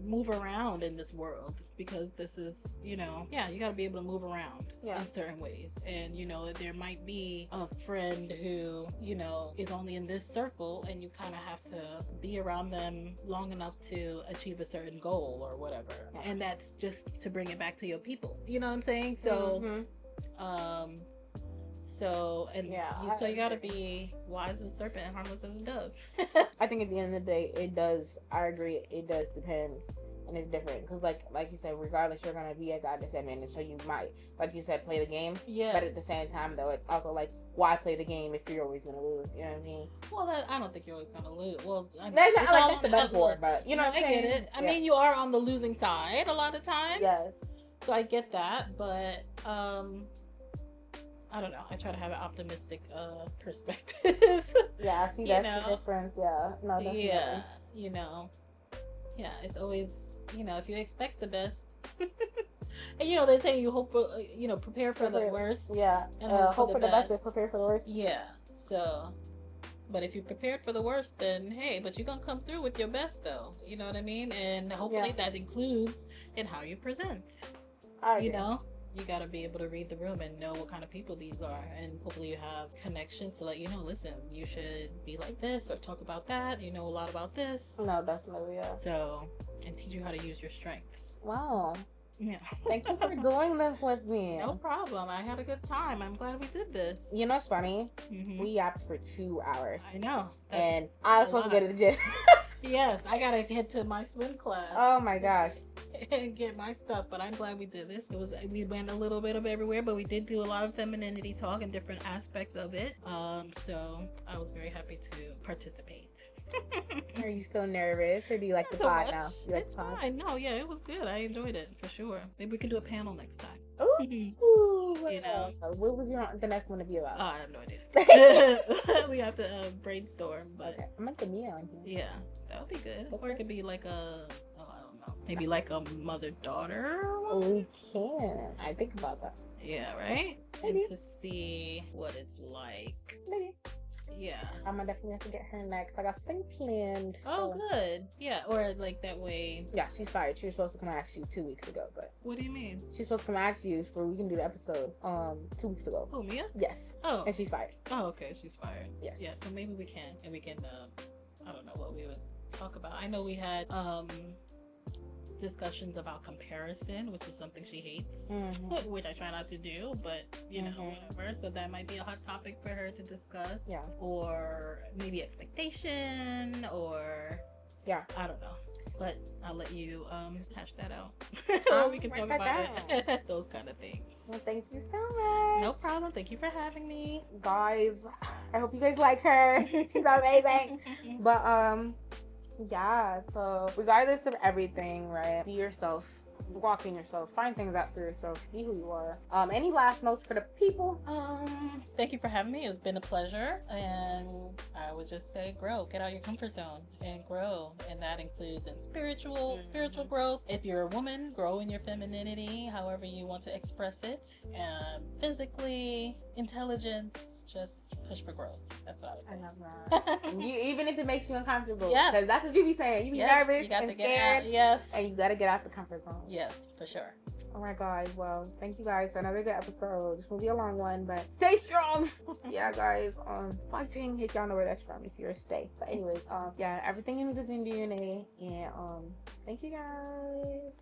move around in this world, because this is, you know, you got to be able to move around in certain ways. And, you know, there might be a friend who, you know, is only in this circle, and you kind of have to be around them long enough to achieve a certain goal or whatever. And that's just to bring it back to your people, you know what I'm saying? So so you gotta be wise as a serpent and harmless as a dove. I think at the end of the day, I agree, it does depend, and it's different, because like you said, regardless, you're gonna be at that disadvantage, so you might, like you said, play the game. But at the same time, though, it's also like, why play the game if you're always gonna lose? You know what I mean? Well, I don't think you're always gonna lose. Well, that's the metaphor, but you know what I'm saying? I get it. I mean, you are on the losing side a lot of times. Yes. So I get that, but I don't know. I try to have an optimistic perspective. Yeah, see, that's the difference. Yeah, no, definitely. Yeah, you know, it's always, you know, if you expect the best, and you know, they say you hope for, you know, prepare for the worst. Yeah, and hope for the best and prepare for the worst. Yeah, so. But if you prepared for the worst, then hey, but you're gonna come through with your best, though. You know what I mean? And hopefully that includes in how you present. You know, you gotta be able to read the room and know what kind of people these are, and hopefully you have connections to let you know. Listen, you should be like this or talk about that. You know a lot about this. No, definitely, yeah. So, and teach you how to use your strengths. Wow. Yeah. Thank you for doing this with me. No problem. I had a good time. I'm glad we did this. You know what's funny? We yapped for 2 hours. I know. And I was supposed to go to the gym. Yes, I gotta get to my swim class. Oh my gosh. And get my stuff, but I'm glad we did this. We went a little bit of everywhere, but we did do a lot of femininity talk and different aspects of it. So I was very happy to participate. Are you still nervous, or do you like the pod now? You like it's the pod? fine. No, yeah, it was good. I enjoyed it for sure. Maybe we can do a panel next time. Ooh, you know, what was the next one to be about? Oh, I have no idea. We have to brainstorm. But okay, I'm like the Mia on here. Yeah, that would be good. Or it could be like I don't know, maybe like a mother-daughter. We can. I think about that. Yeah, right. Maybe. And to see what it's like. Maybe. Yeah. I'm gonna definitely have to get her next. I got something planned. Oh, so- good. Yeah, or like that way. Yeah, she's fired. She was supposed to come ask you 2 weeks ago, but What do you mean? she's supposed to come ask you for we can do the episode 2 weeks ago. Oh, Mia? Yes. Oh. And she's fired. Oh, okay. She's fired. Yes. Yeah, so maybe we can. And we can, I don't know what we would talk about. I know we had discussions about comparison, which is something she hates, Mhm. which I try not to do, but you know, whatever. So that might be a hot topic for her to discuss. Yeah. Or maybe expectation, or Yeah. I don't know. But I'll let you hash that out. I'll We can write talk that about it. Those kind of things. Well, thank you so much. No problem. Thank you for having me. Guys, I hope you guys like her. She's amazing. But yeah, so regardless of everything, right? Be yourself. Walk in yourself. Find things out for yourself. Be who you are. Any last notes for the people? Thank you for having me. It's been a pleasure. And I would just say grow. Get out your comfort zone and grow. And that includes in spiritual growth. If you're a woman, grow in your femininity, however you want to express it. Physically, intelligence, just push for growth. That's what I would say. I love that. Even if it makes you uncomfortable. Yes. Because that's what you be saying. You be Yes, nervous you got and to get scared. out. Yes. And you gotta get out the comfort zone. Yes, for sure. All right, guys. Well, thank you guys for another good episode. This will be a long one, but stay strong. Yeah, guys. Fighting. If y'all know where that's from, if you're a stay. But anyways, yeah, everything you need is in DNA. And thank you guys.